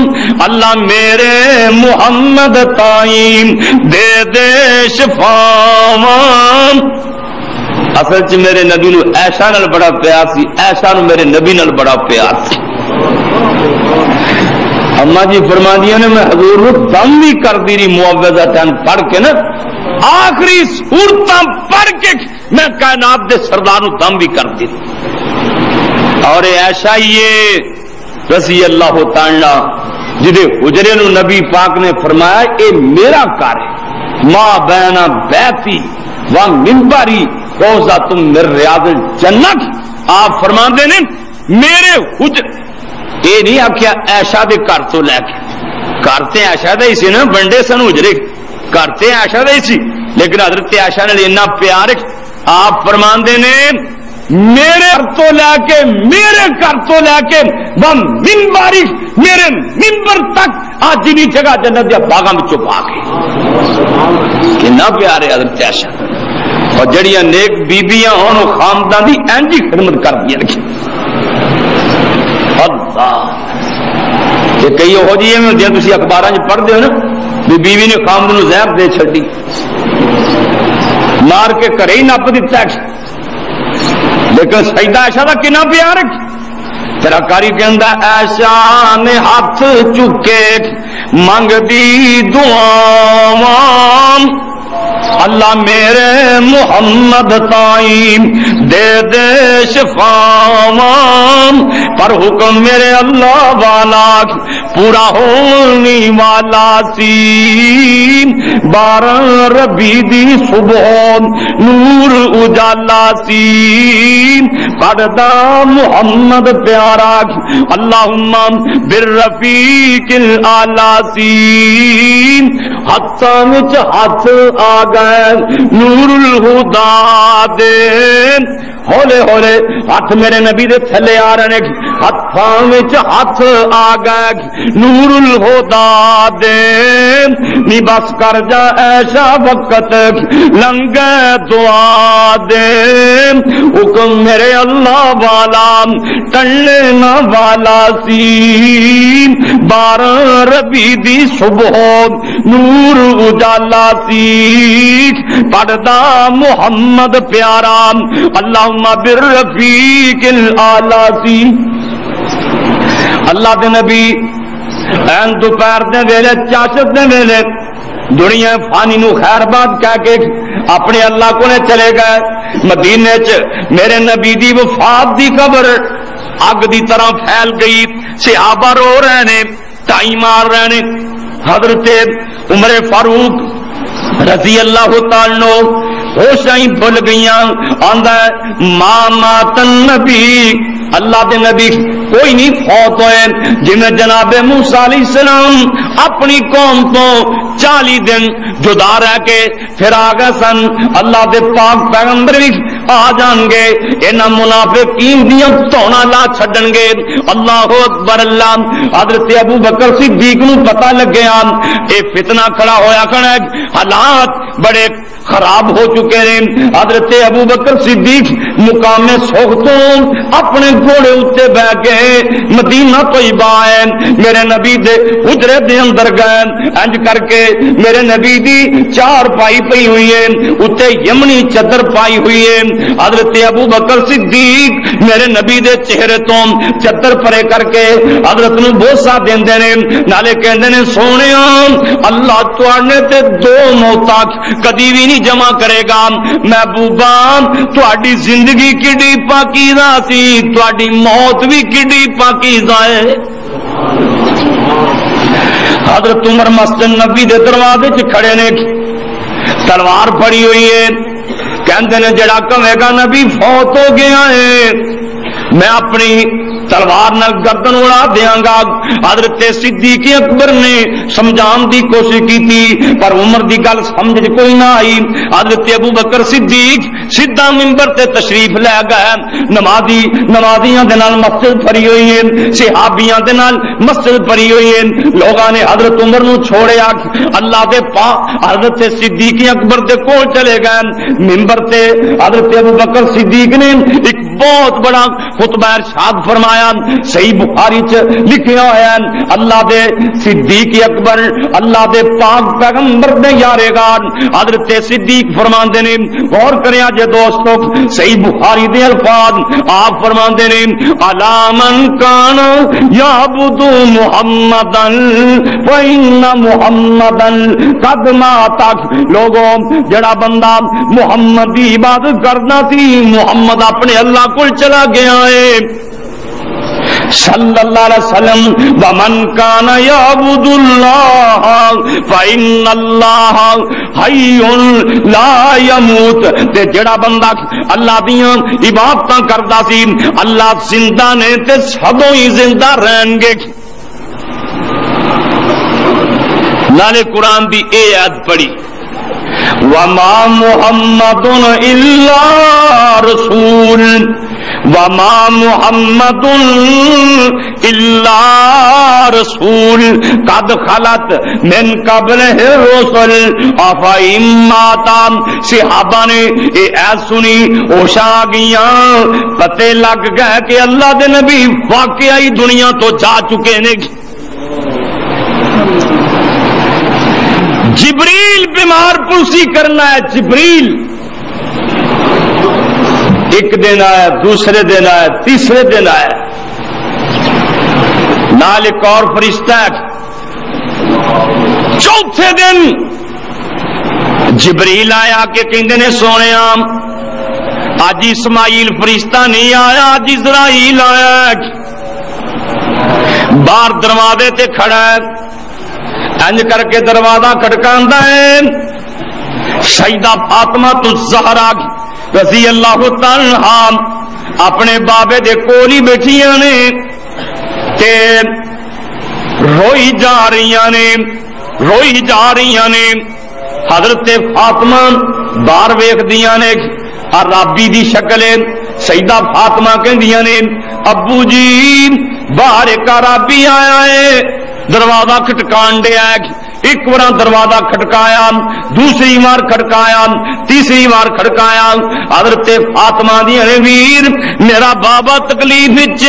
اللہ میرے محمد تائیں دے دے شفاواں. اصل چ میرے نبی نو ایشا نال بڑا پیار سی, ایشا نو میرے نبی نال بڑا پیار سی. اما جی فرماندیاں نے میں حضور نو دم بھی کر دی رہی معوذتین پڑھ کے نا, آخری سورتاں پڑھ کے میں کائنات دے سردار نو دم بھی کر دی. اور ایشا یہ رضی اللہ تعالی جدے حجرے نو نبی پاک نے فرمایا اے میرا گھر ہے, ما بین بیتی و منبری روضۃ من ریاض الجنت. آپ فرماندے نے میرے حجر, اے نہیں آخیا ایشا دے گھر تو لے کے, گھر تے ایشا دے سی نا, بنڈے سن حجرے کرتے عائشہ دے سی, لیکن حضرت عائشہ نے اتنا پیار. آپ فرماندے نے میرے گھر تو لے کے, میرے گھر تو لے کے وہ منبر, میرے منبر تک آج جنی جگہ جنت دے باغاں وچوں پا کے کتنا پیار ہے حضرت عائشہ. اور جڑیاں نیک بیبیاں ہون او خاندان دی انج خدمت کردیاں رکھی. اللہ یہ کئی ہو جی میں ہوندیاں, تسی اخباراں وچ پڑھدے ہو نا بھی بیوی نے خامد نو زہر دے چھڈی, مار کے گھرے ہی نپ دیتا ہے. لیکن سیدہ عائشہ دا کنا پیار ہے. تیرا کاری کہندا عائشہ نے ہاتھ چکے منگ دی دعاواں, اللہ میرے محمد تائیں دے دے شفاواں. پر حکم میرے اللہ والا پورا ہونے والا سی, 12 ربیع دی صبح نور اجالا سی. پڑھدا محمد پیارا اللہم بالرفیق الاعلی سی. ہاتھاں وچ ہاتھ آ گئے نور الہدا دے, ہولے ہولے ہاتھ میرے نبی دے تھلے آ رہے نے, ہاتھاں وچ ہاتھ آ گئے نور الہدا دے. نی بس کر جا ایسا وقت لنگے دعا دے, حکم میرے اللہ والا ٹلنا والا سی. 12 ربیع دی صبح نور اجالا سی. پڑھدا محمد پیارا اللہم بالرفیق الاعلی سی. اللہ دے نبی این دوپہر دے ویلے, چاشت دے ویلے دنیا فانی نو خیر بات کہہ کے اپنے اللہ کو نے چلے گئے. مدینے چ میرے نبی دی وفات دی خبر اگ دی طرح پھیل گئی. صحابہ رو رہے نے, ٹائی مار رہے نے. حضرت عمر فاروق رضی اللہ تعالی ہوشیں بھول گئیاں. آندا ماں ماتن نبی, اللہ دے نبی کوئی نہیں فوت ہوئے. جنہیں جناب موسیٰ علیہ السلام اپنی قوم تو 40 دن جدا رہ کے پھر آ گئے سن, اللہ دے پاک پیغمبر بھی آ جان گے. انہاں منافقین دیاں توڑاں لا چھڈن گے. اللہ اکبر اللہ. حضرت ابو بکر صدیق نو پتہ لگیا اے فتنہ کھڑا ہویا کھڑا, حالات بڑے خراب ہو چکے ہیں. حضرت ابو بکر صدیق مقام سوختوں اپنے گھوڑے اتنے بہ کے مدینہ طیبہ آئے، میرے نبی دے حجرے دے اندر گئے، انج کر کے میرے نبی دی چار پائی پئی ہوئی ہے، اتنے یمنی چادر پائی ہوئی ہے۔ حضرت ابو بکر صدیق میرے نبی دے چہرے تو چادر پرے کر کے حضرت نو بوسا دیندے نے، نالے کہندے نے سونیا اللہ تواڈے تے دو موتاں کدی بھی نہیں جمع کرے گا، محبوبا تواڈی زندگی کڈی پاکیزہ سی، تواڈی موت بھی کڈی پاکیزہ ہے۔ حضرت عمر مسجد نبی دے دروازے چ کھڑے نے، تلوار پھڑی ہوئی ہے، کہندے نے جڑا کہے گا نبی فوت ہو گیا ہے میں اپنی تلوار نال گردن اڑا دیاں گا۔ حضرت صدیق اکبر نے سمجھان دی کوشش کی تھی پر عمر دی گل سمجھ کوئی نہ آئی۔ حضرت ابو بکر صدیق سیدھا منبر تے تشریف لے گئے، نمازیاں دے نال مسجد بھری ہوئی ہے، صحابیاں دے نال مسجد بھری ہوئی ہے، لوگاں نے حضرت عمر نو چھوڑیا، اللہ دے پاک حضرت صدیق اکبر دے کول چلے گئے۔ منبر تے حضرت ابو بکر صدیق نے ایک بہت بڑا خطبہ ارشاد فرمایا، صحیح بخاری چ لکھیا ہوا ہے، اللہ دے صدیق اکبر اللہ دے پاک پیغمبر دے یارے گار حضرت صدیق فرماندے نے، غور کریا جے دوستو صحیح بخاری دے الفاظ آپ فرماندے نے، الا من کان یعبد محمدا فإن محمدا قد مات۔ لوگوں جڑا بندہ محمد دی عبادت کرنا سی محمد اپنے اللہ کو چلا گیا ہے صلی اللہ علیہ وسلم۔ ومن کان یعبد اللہ فإن اللہ حی لا یموت، تے جڑا بندہ اللہ دیاں عبادتاں کردا سی اللہ زندہ نے تے سدوں ہی زندہ رہن گے۔ نالے قرآن دی اے آیت پڑھی، وما محمد الا رسول وما محمد الا رسول قد خلت من قبلہ الرسل افإن مات۔ صحابہ نے اے ایت سنی ہوش آ گئیاں، پتے لگ گئے کہ اللہ دے نبی واقعی دنیا تو جا چکے نے۔ جبریل بیمار پرسی کرنا ہے، جبریل ایک دن آیا، دوسرے دن آیا، تیسرے دن آیا، نال ایک اور فرشتہ ہے، چوتھے دن جبریل آیا کہ کہندے نے سونیا اج اسماعیل فرشتہ نہیں آیا، اج اسرائیل آیا۔ باہر دروازے تے کھڑا ہے، انج کر کے دروازہ کھٹکاندا ہے، سیدہ فاطمہ الزہرا رضی اللہ تعالی عنہا اپنے بابے دے کول ہی بیٹھیاں نے تے روئی جا رہیاں نے۔ حضرت فاطمہ باہر ویکھدیاں نے، عرابی دی شکل ہے، سیدہ فاطمہ کہندیاں نے ابو جی باہر ایک عرابی آیا ہے، دروازہ کھٹکان دیا ہے۔ ایک بار دروازہ کھٹکایا، دوسری بار کھٹکایا، تیسری بار کھٹکایا۔ حضرت فاطمہ دی ویر میرا بابا تکلیف وچ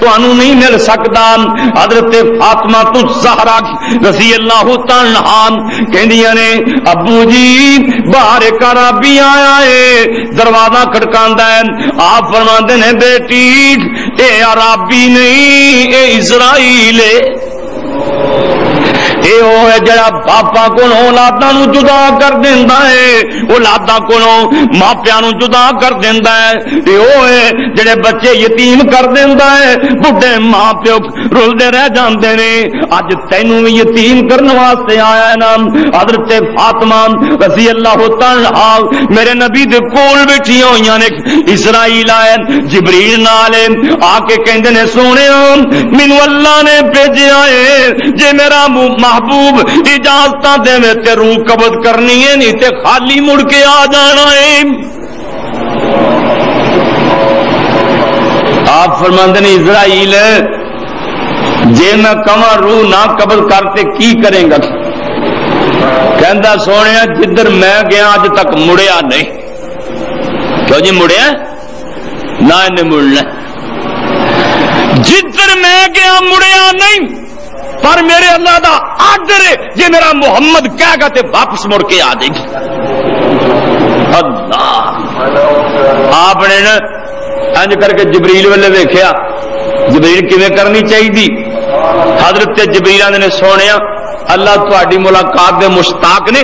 تانوں نہیں مل سکدا۔ حضرت فاطمہ الزہرا رضی اللہ تعالی عنہا کہندیاں نے ابو جی باہر ایک عربی آیا ہے، دروازہ کھٹکاندا ہے۔ آپ فرماندے نے بیٹی اے عربی نہیں اے اسرائیل ہے، اے وہ ہے جڑا باپا کو اولاداں نو جدا کر دیندا ہے، اولاداں کو ماپیاں نو جدا کر دیندا ہے، اے وہ ہے جڑے بچے یتیم کر دیندا ہے، بڈھے ماں پیو رلدے رہ جاندے نے۔ اج تینوں بھی یتیم کرنے واسطے آیا ہے نا۔ حضرت فاطمہ رضی اللہ تعالی عنہا میرے نبی دے کول بیٹھی ہوئیاں نے، اسرائیل آئے جبریل نال آ کے کہندے نے سونیا مینوں اللہ نے بھیجیا ہے، جے میرا محبوب اجازت دے میں تے روح قبض کرنی ہے، نہیں تے خالی مڑ کے آ جانا ہے۔ آپ فرماندے نے اسرائیل جے میں کہاں روح نہ قبض کرتے کی کریں گا؟ کہندا سونے جدھر میں گیا اج تک مڑیا نہیں۔ کیوں جی مڑیا نہ انہیں مڑنا، جدھر میں گیا مڑیا نہیں، پر میرے اللہ دا آرڈر ہے جی میرا محمد کہے گا تے واپس مڑ کے آ جائے گی۔ اللہ آپ نے نا انج کر کے جبریل والے دیکھیا، جبریل کیویں کرنی چاہیے؟ حضرت جبریل نے سونے اللہ تہاڈی ملاقات دے مشتاق نے،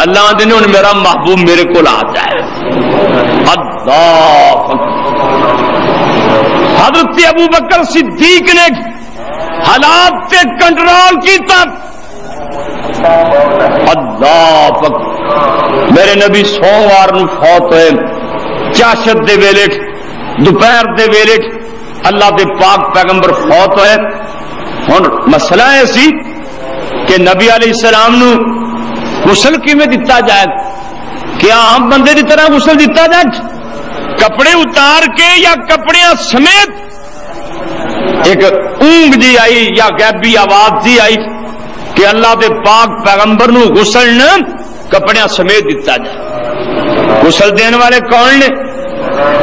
اللہ آندے نے ہن میرا محبوب میرے کول آ جائے۔ اللہ حضرت ابو بکر صدیق نے حالات تے کنٹرول کیتا۔ اللہ میرے نبی سوموار نو فوت ہوئے، چاشت دے ویلے دوپہر دے ویلے اللہ دے پاک پیغمبر فوت ہوئے۔ ہن مسئلہ ہے سی کہ نبی علیہ السلام نو غسل کیویں دتا جائے؟ کیا عام بندے دی طرح غسل دتا جائے؟ کپڑے اتار کے یا کپڑیاں سمیت؟ ایک اونگ جی آئی یا غیبی آواز جی آئی کہ اللہ دے پاک پیغمبر نو غسل نہ کپڑیاں سمیت دتا جائے۔ غسل دین والے کون نے؟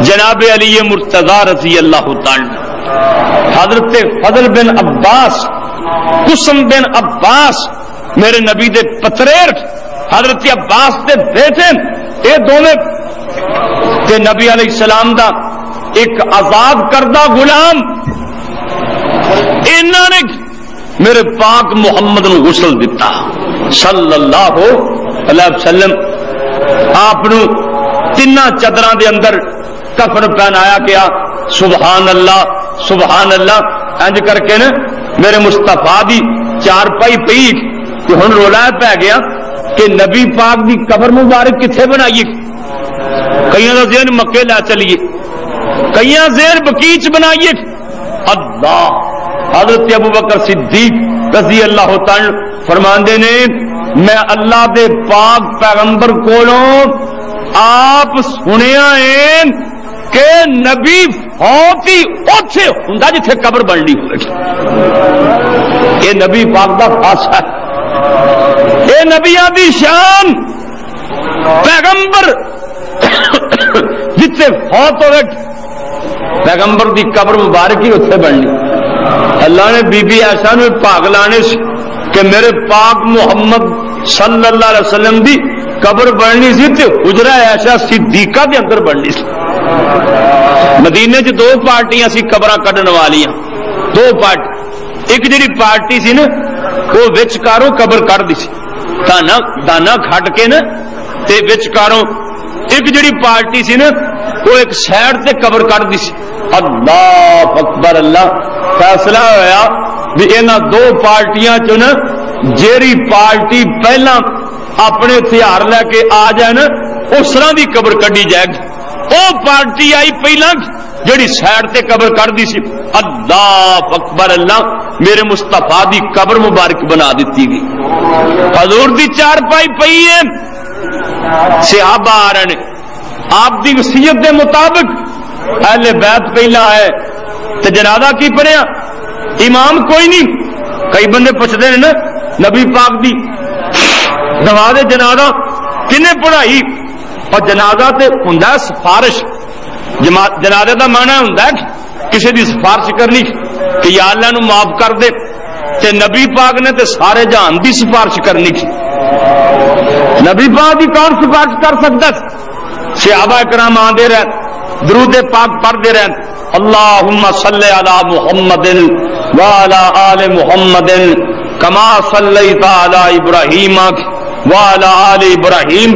جناب علی مرتضی رضی اللہ تعالی، حضرت فضل بن عباس، قسم بن عباس میرے نبی دے پتریر، حضرت عباس دے بیٹے، یہ دونوں تے نبی علیہ السلام دا ایک آزاد کردہ غلام، انہوں نے میرے پاک محمد نو غسل دیتا صلی اللہ علیہ وسلم۔ آپ نو تیناں چادراں دے اندر کفن پہنایا گیا۔ سبحان اللہ سبحان اللہ انج کر کے نا میرے مصطفیٰ دی چار پائی پئی کہ ہن رولا پی گیا کہ نبی پاک دی قبر مبارک کتھے بنائیے؟ کئیاں دا ذہن مکے لا چلیے، کئیاں ذہن بقیچ بنائیے۔ اللہ حضرت ابو بکر صدیق رضی اللہ تعالی فرماندے نے میں اللہ دے پاک پیغمبر کولوں آپ سنیا ہے کہ نبی فوت ہی اوتھے ہوندا جتھے قبر بننی ہوئے۔ یہ نبی پاک دا خاصہ ہے، اے نبیاں دی شان، پیغمبر جتھے فوت ہوئے پیغمبر دی قبر مبارک ہی اتنے بننی۔ اللہ نے بی بی عائشہ نے پاک لانے سے کہ میرے پاک محمد صلی اللہ علیہ وسلم دی قبر بننی سی تے حجرہ عائشہ صدیقہ دے اندر بننی سی۔ مدینے چ دو پارٹیاں سی قبراں کڈن والیاں، دو پارٹی، ایک جڑی پارٹی سی نا وہ وچکاروں قبر کڈ دی سی، دانا کھڈ کے نا تے وچکاروں، ایک جڑی پارٹی سی نا وہ ایک سائڈ تے قبر کڈ دی سی۔ اللہ اکبر، اللہ فیصلہ ہویا بھی انہاں دو پارٹیاں چ نا جیڑی پارٹی پہلا اپنے ہتھیار لے کے آ جائے نا اس طرح دی قبر کڈی جائے گی۔ وہ پارٹی آئی پہلا جڑی سائڈ تے قبر کر دی سی۔ اللہ اکبر، اللہ میرے مصطفیٰ دی قبر مبارک بنا دیتی گئی۔ حضور دی چار پائی پئی ہے، صحابہ آ رہے ہیں، آپ دی وصیت دے مطابق اہل بیت پہلا ہے تے جنازہ کی پڑھیا؟ امام کوئی نہیں۔ کئی بندے پوچھتے ہیں نا نبی پاک دی نماز جنازہ کنے پڑھائی؟ اور جنازہ تے ہوندا سفارش، جنازے دا معنی ہوندا ہے کسی دی سفارش کرنی کہ یا اللہ نو معاف کر دے، تے نبی پاک نے تے سارے جہان دی سفارش کرنی تھی۔ نبی پاک دی کون سفارش کر سکتا؟ صحابہ کرام آندے رہے، درود پاک پڑھتے رہے، اللہم صلی علی محمد وعلی آل محمد کما صلیت علی ابراہیم وعلی آل ابراہیم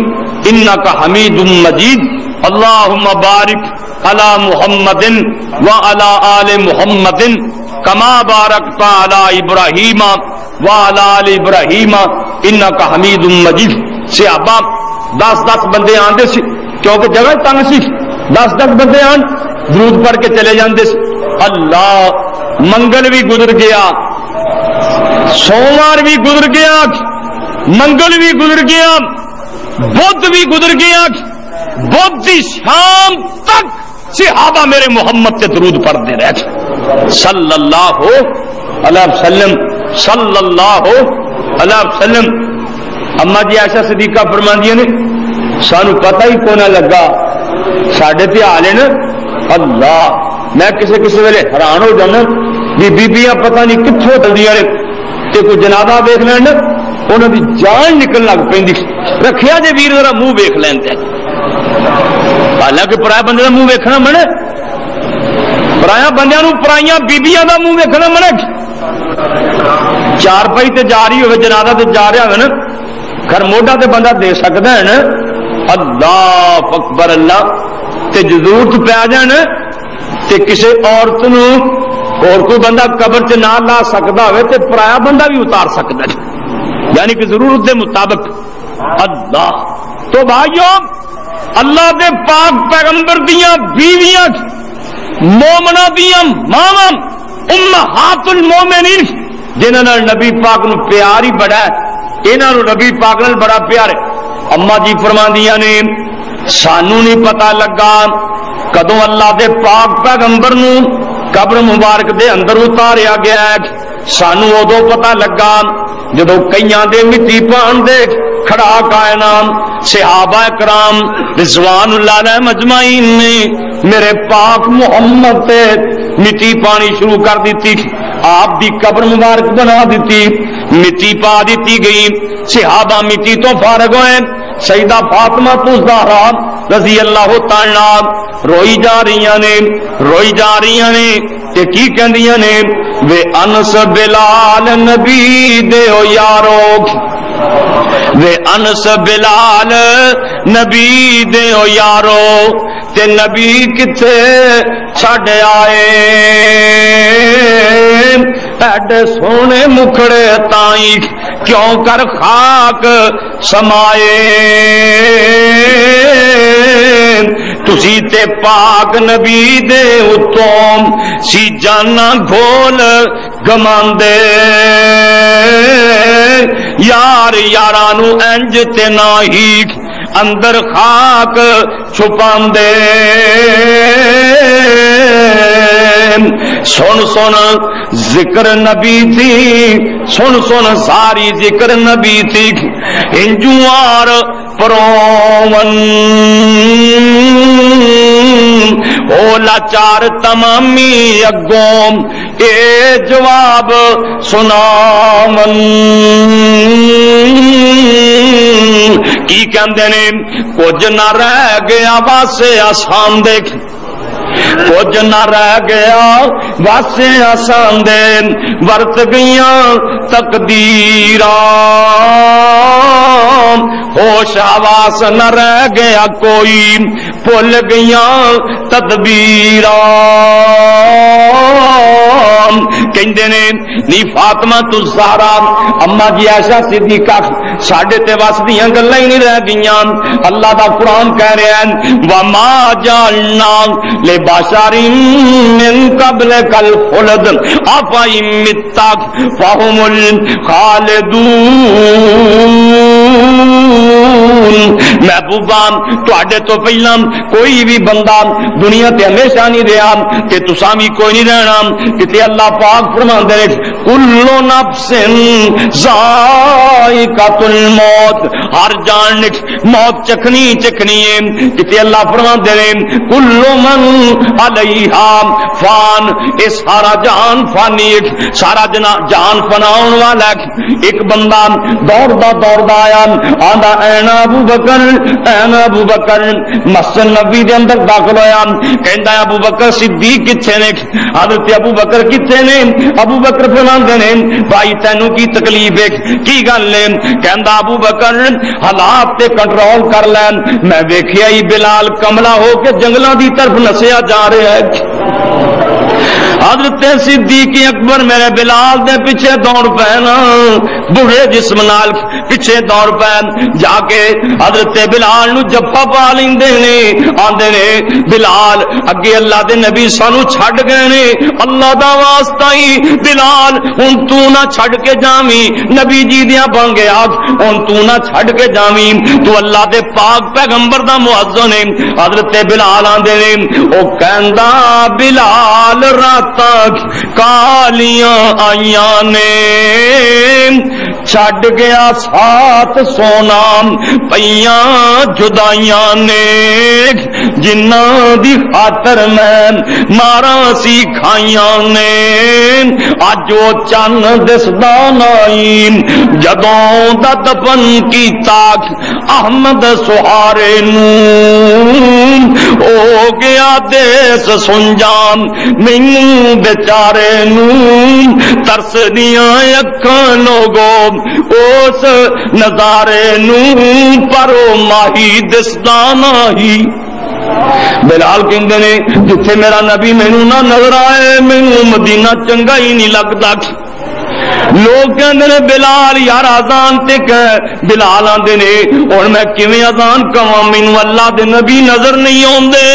انک حمید مجید اللہم بارک علی محمد وعلی آل محمد کما بارکت علی ابراہیم وعلی آل ابراہیم انک حمید مجید۔ صحابہ 10 بندے آندے سی کیونکہ جگہ تنگ سی، 10 بندے آن درود پڑھ کے چلے جاندے سی۔ اللہ منگل بھی گزر گیا، سوموار بھی گزر گیا، منگل بھی گزر گیا، بدھ بھی گزر گیا، بدھ کی شام تک صحابہ میرے محمد سے درود پڑھتے رہے صلی اللہ علیہ وسلم، صلی اللہ علیہ وسلم۔ اما جی عائشہ صدیقہ فرماندیاں نے سانو پتہ ہی کونا لگا، ساڈے تے حال ہے نا اللہ میں کسی ویلے حیران ہو جانا بھی بیبیاں پتہ نہیں کتوں چلدیاں نے تے کوئی جنازہ ویکھ لین انہاں دی جان نکل لگ پیندی رکھیا جے ویر ذرا منہ ویکھ لین تے حالانکہ پرائے بندے دا منہ ویکھنا منے پرایا بندیاں نوں پرائیاں بیبیاں دا منہ ویکھنا منے چار پائی تے جا رہی ہوئے جنازہ تے جا رہا ہوئے نا گھر موڈا تے بندہ دے سکتا ہے نا اللہ اکبر اللہ تے ضرورت پہ آ جان تے کسی عورت نو اور کوئی بندہ قبر چ نہ لا سکتا ہوئے تے پرایا بندہ بھی اتار سکتا ہے یعنی کہ ضرورت دے مطابق اللہ تو بھائیو اللہ دے پاک پیغمبر دیاں بیویاں مومنہ دیاں ماواں امہات المومنین جنہاں نال نبی پاک نو پیار ہی بڑا ہے انہاں نو نبی پاک نال بڑا پیار ہے اما جی فرماندیاں نے سانو نہیں پتہ لگا کدوں اللہ دے پاک پیغمبر نو قبر مبارک دے اندر اتاریا گیا ہے سانو ادو پتہ لگا جدو کئیاں دے مٹی پان دے کھڑا کائنا صحابہ کرام رضوان اللہ علیہ مجمعین نے میرے پاک محمد تے مٹی پانی شروع کر دیتی آپ دی قبر مبارک بنا دیتی مٹی پا دیتی گئی صحابہ مٹی تو فارغ ہوئے سیدہ فاطمہ الزہرا رضی اللہ تعالی روئی جا رہی نے تے کی کہندیاں نے وے انس بلال نبی دے او یارو وے انس بلال نبی دے او یارو تے نبی کتے چھڈ آئے ایڈے سونے مکھڑے تائیں کیوں کر خاک سمائے تسی تے پاک نبی دے اتوں سی جانا گھول گماندے یار یارانو انج تے ناہی اندر خاک چھپاندے سن سن ذکر نبی تھی سن ساری ذکر نبی تھی انجوار پرون او لاچار تمامی اگوں اے جواب سناون کی کہندے نے کچھ نہ رہ گیا واسے آسان دیکھ کچھ نہ رہ گیا واسے آسان دے ورت گئیاں تقدیراں ہوش حواس نہ رہ گیا کوئی بھول گئیاں تدبیراں کہندے نے نی فاطمہ الزہرا اما جی عائشہ صدیقہ ساڈے تے وس دیاں گلاں ہی نہیں رہ گئیاں اللہ دا قرآن کہہ رہا ہے وما جعلنا لبشر من قبلک الخلد افإن مت فهم الخالدون محبوبہ تواڈے تو پہلا کوئی بھی بندہ دنیا تے ہمیشہ نہیں رہا تے تساں بھی کوئی نہیں رہنا کتے اللہ پاک فرماندے نے کل نفس ذائقۃ الموت ہر جان نے موت چکھنی ہے کتے اللہ فرماندے نے کل من علیہا فان اے سارا جان فانی سارا جان فنا ہون والا ایک بندہ دوڑدا آیا آندا اینا ابو بکر مسجد نبی دے اندر داخل ہویا کہندا ابو بکر صدیق کتھے نے حضرت ابو بکر کتھے نے ابو بکر فرماندے نے بھائی تینوں کی تکلیف ہے کی گل ہے کہندا ابو بکر حالات تے کنٹرول کر لین میں ویکھیا ہی بلال کملا ہو کے جنگلاں دی طرف نسیا جا رہا ہے حضرت صدیق اکبر میرے بلال دے پیچھے دوڑ پینا بڑھے جسم نال پیچھے دوڑ پین جا کے حضرت بلال نو جفا پا لیندے نے آندے نے بلال اگے اللہ دے نبی سانو چھڈ گئے نے اللہ دا واسطہ ہی بلال ہن تو نہ چھڈ کے جاویں نبی جی دیاں بن گیا ہن تو نہ چھڈ کے جاویں تو اللہ دے پاک پیغمبر دا مؤذن ہے حضرت بلال آندے نے او کہندا بلال راتاں کالیاں آئیاں نے چھڈ گیا ساتھ سونا پیاں جدائیاں نے جنہاں دی خاطر میں مارا سی کھائیاں نے اج او چن دسدا نہیں جدوں دا دفن کیتا احمد سہارے نوں ہو گیا دیس سنجام مینوں بیچارے نوں ترس دیاں اکھاں لوگوں اس نظارے نوں پر او ماہی دسدا نہیں بلال کہندے نے جتھے میرا نبی مینوں نہ نظر آئے مینوں مدینہ چنگا ہی نہیں لگدا لوگ کہندے نے بلال یار اذان تے کہ بلال آندے نے ہن میں کیویں اذان کواں مینوں اللہ دے نبی نظر نہیں اوندے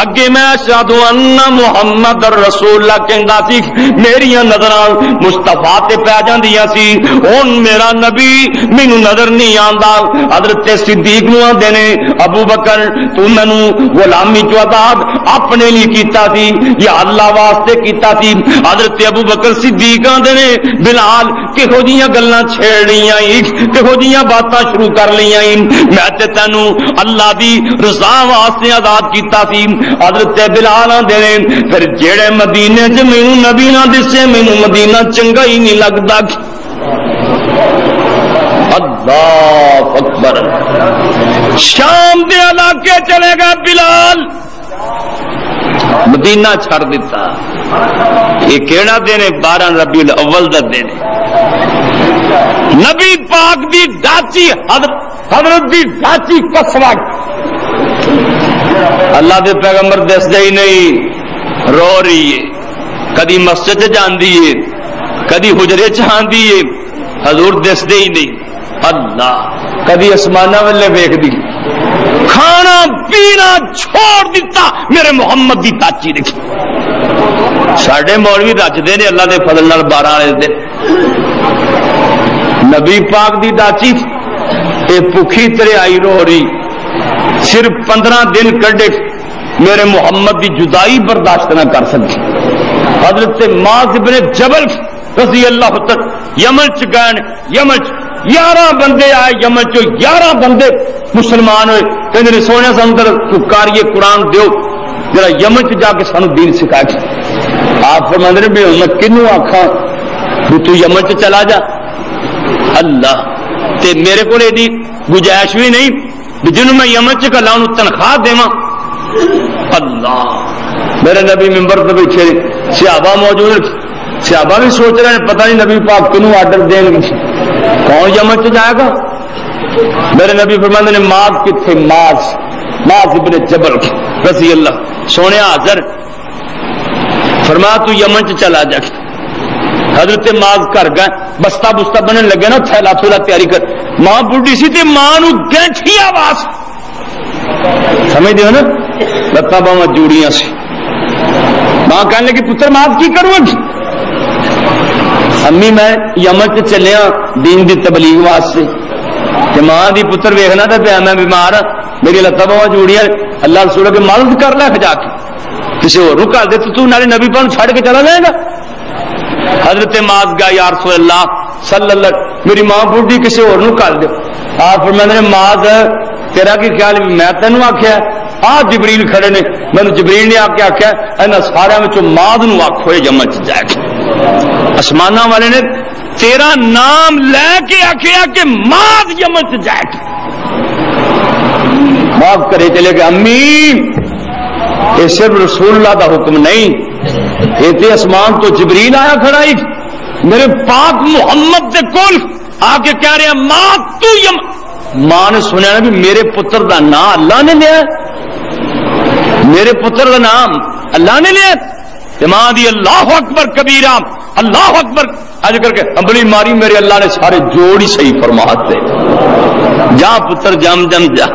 اگے میں اشہد ان محمد رسول اللہ کہندا سی میری نظراں مصطفیٰ تے پہ جاندیاں سی ہن میرا نبی مینوں نظر نہیں آندا حضرت صدیق نوں آندے نے ابو بکر تو مینوں غلامی چ آزاد اپنے لیے کیتا سی یا اللہ واسطے کیتا سی حضرت ابو بکر صدیق آندے نے بلال کہو جیاں گلاں چھیڑیاں کہو جیاں باتاں شروع کر لیاں میں تے تینوں اللہ دی رضا واسطے آزاد کیتا سی حضرت بلال آندے نے پھر جیڑے مدینے چ مینوں نبی نہ دسے مینوں مدینہ چنگا ہی نہیں لگدا اللہ اکبر شام دے علاقے چلے گا بلال مدینہ چھڑ دیتا یہ کیڑا دن ہے 12 ربیع الاول دا دن نبی پاک دی ڈاچی حضرت دی ڈاچی کسوا اللہ دے پیغمبر دس دے ہی نہیں رو رہی ہے کدی مسجد جاندی ہے کدی حجرے چاندی ہے حضور دس دے ہی نہیں اللہ کدی اسمانہ والے ویکھ دی کھانا پینا چھوڑ دیتا میرے محمد دی تاچی دیکھی ساڈے مولوی رچدے نے اللہ دے فضل نال 12 والے دن نبی پاک دی داچی اے بھوکھی تیرے آئی رو رہی صرف 15 دن کڈے میرے محمد دی جدائی برداشت نہ کر سکی حضرت معاذ بن جبل رضی اللہ عنہ یمن چ گئے یمن 11 بندے آئے یمن چ 11 بندے مسلمان ہوئے کہندے سونے سندر کاریے قرآن دیو جرا یمن چ جا کے سانو دین سکھائے آپ فرماندے نے بھی میں کنوں آکھاں بھی تو یمن چ چلا جا اللہ تے میرے کو ایڈی گنجائش بھی نہیں جنہوں میں یمن چ گلا انہوں تنخواہ دیواں اللہ میرے نبی ممبر پہ بیٹھے صحابہ موجود صحابہ بھی سوچ رہے ہیں پتہ نہیں نبی پاک کنوں آرڈر دیں گے کون یمن چ جائے گا میرے نبی فرماندے نے معاذ کتھے معاذ ابن جبل رضی اللہ سونے حاضر فرمایا تو یمن چ چلا جا حضرت معاذ گھر گئے بستہ بستہ بننے لگے نا تھیلا تھولا تیاری کر ماں بڑھی سی تے ماں نو گینٹھی آواز سمجھ دیو نا لتا باواں جوڑیاں سی ماں کہنے لگی پتر معاذ کی کروں گی امی میں یمن چ چلیا دین دی تبلیغ واسطے تے ماں دی پتر ویکھنا تے پیا میں بیمار میری لتا باواں جوڑیاں اللہ رسول کے مدد کر لے جا کے کسی اور نو کر دے تو نالے نبی پاک چھڑ کے چلا جائے گا حضرت معاذ گا یا رسول اللہ صلی اللہ میری ماں بوڑھی کسی اور نو کر دے آپ فرماندے نے معاذ تیرا کی خیال میں تینوں آکھیا آ جبریل کھڑے نے میں جبریل نے آ کے آکھیا انہاں سارے وچوں معاذ نو آکھو جمع چ جائے گا آسماناں والے نے تیرا نام لے کے آکھیا کہ معاذ یمن چ جائے گا معاذ کرے چلے کہ امی یہ صرف رسول اللہ دا حکم نہیں یہ اسمان تو جبریل آیا کھڑا ہی میرے پاک محمد دے کول آ کے کہہ رہے ہیں ماں تو ماں نے سنیا نا بھی میرے پتر دا نام اللہ نے لیا میرے پتر دا نام اللہ نے لیا ماں دی اللہ اکبر کبیرہ اللہ اکبر اج کر کے امبلی ماری میرے اللہ نے سارے جوڑ ہی صحیح فرما دے جا پتر جم جم جا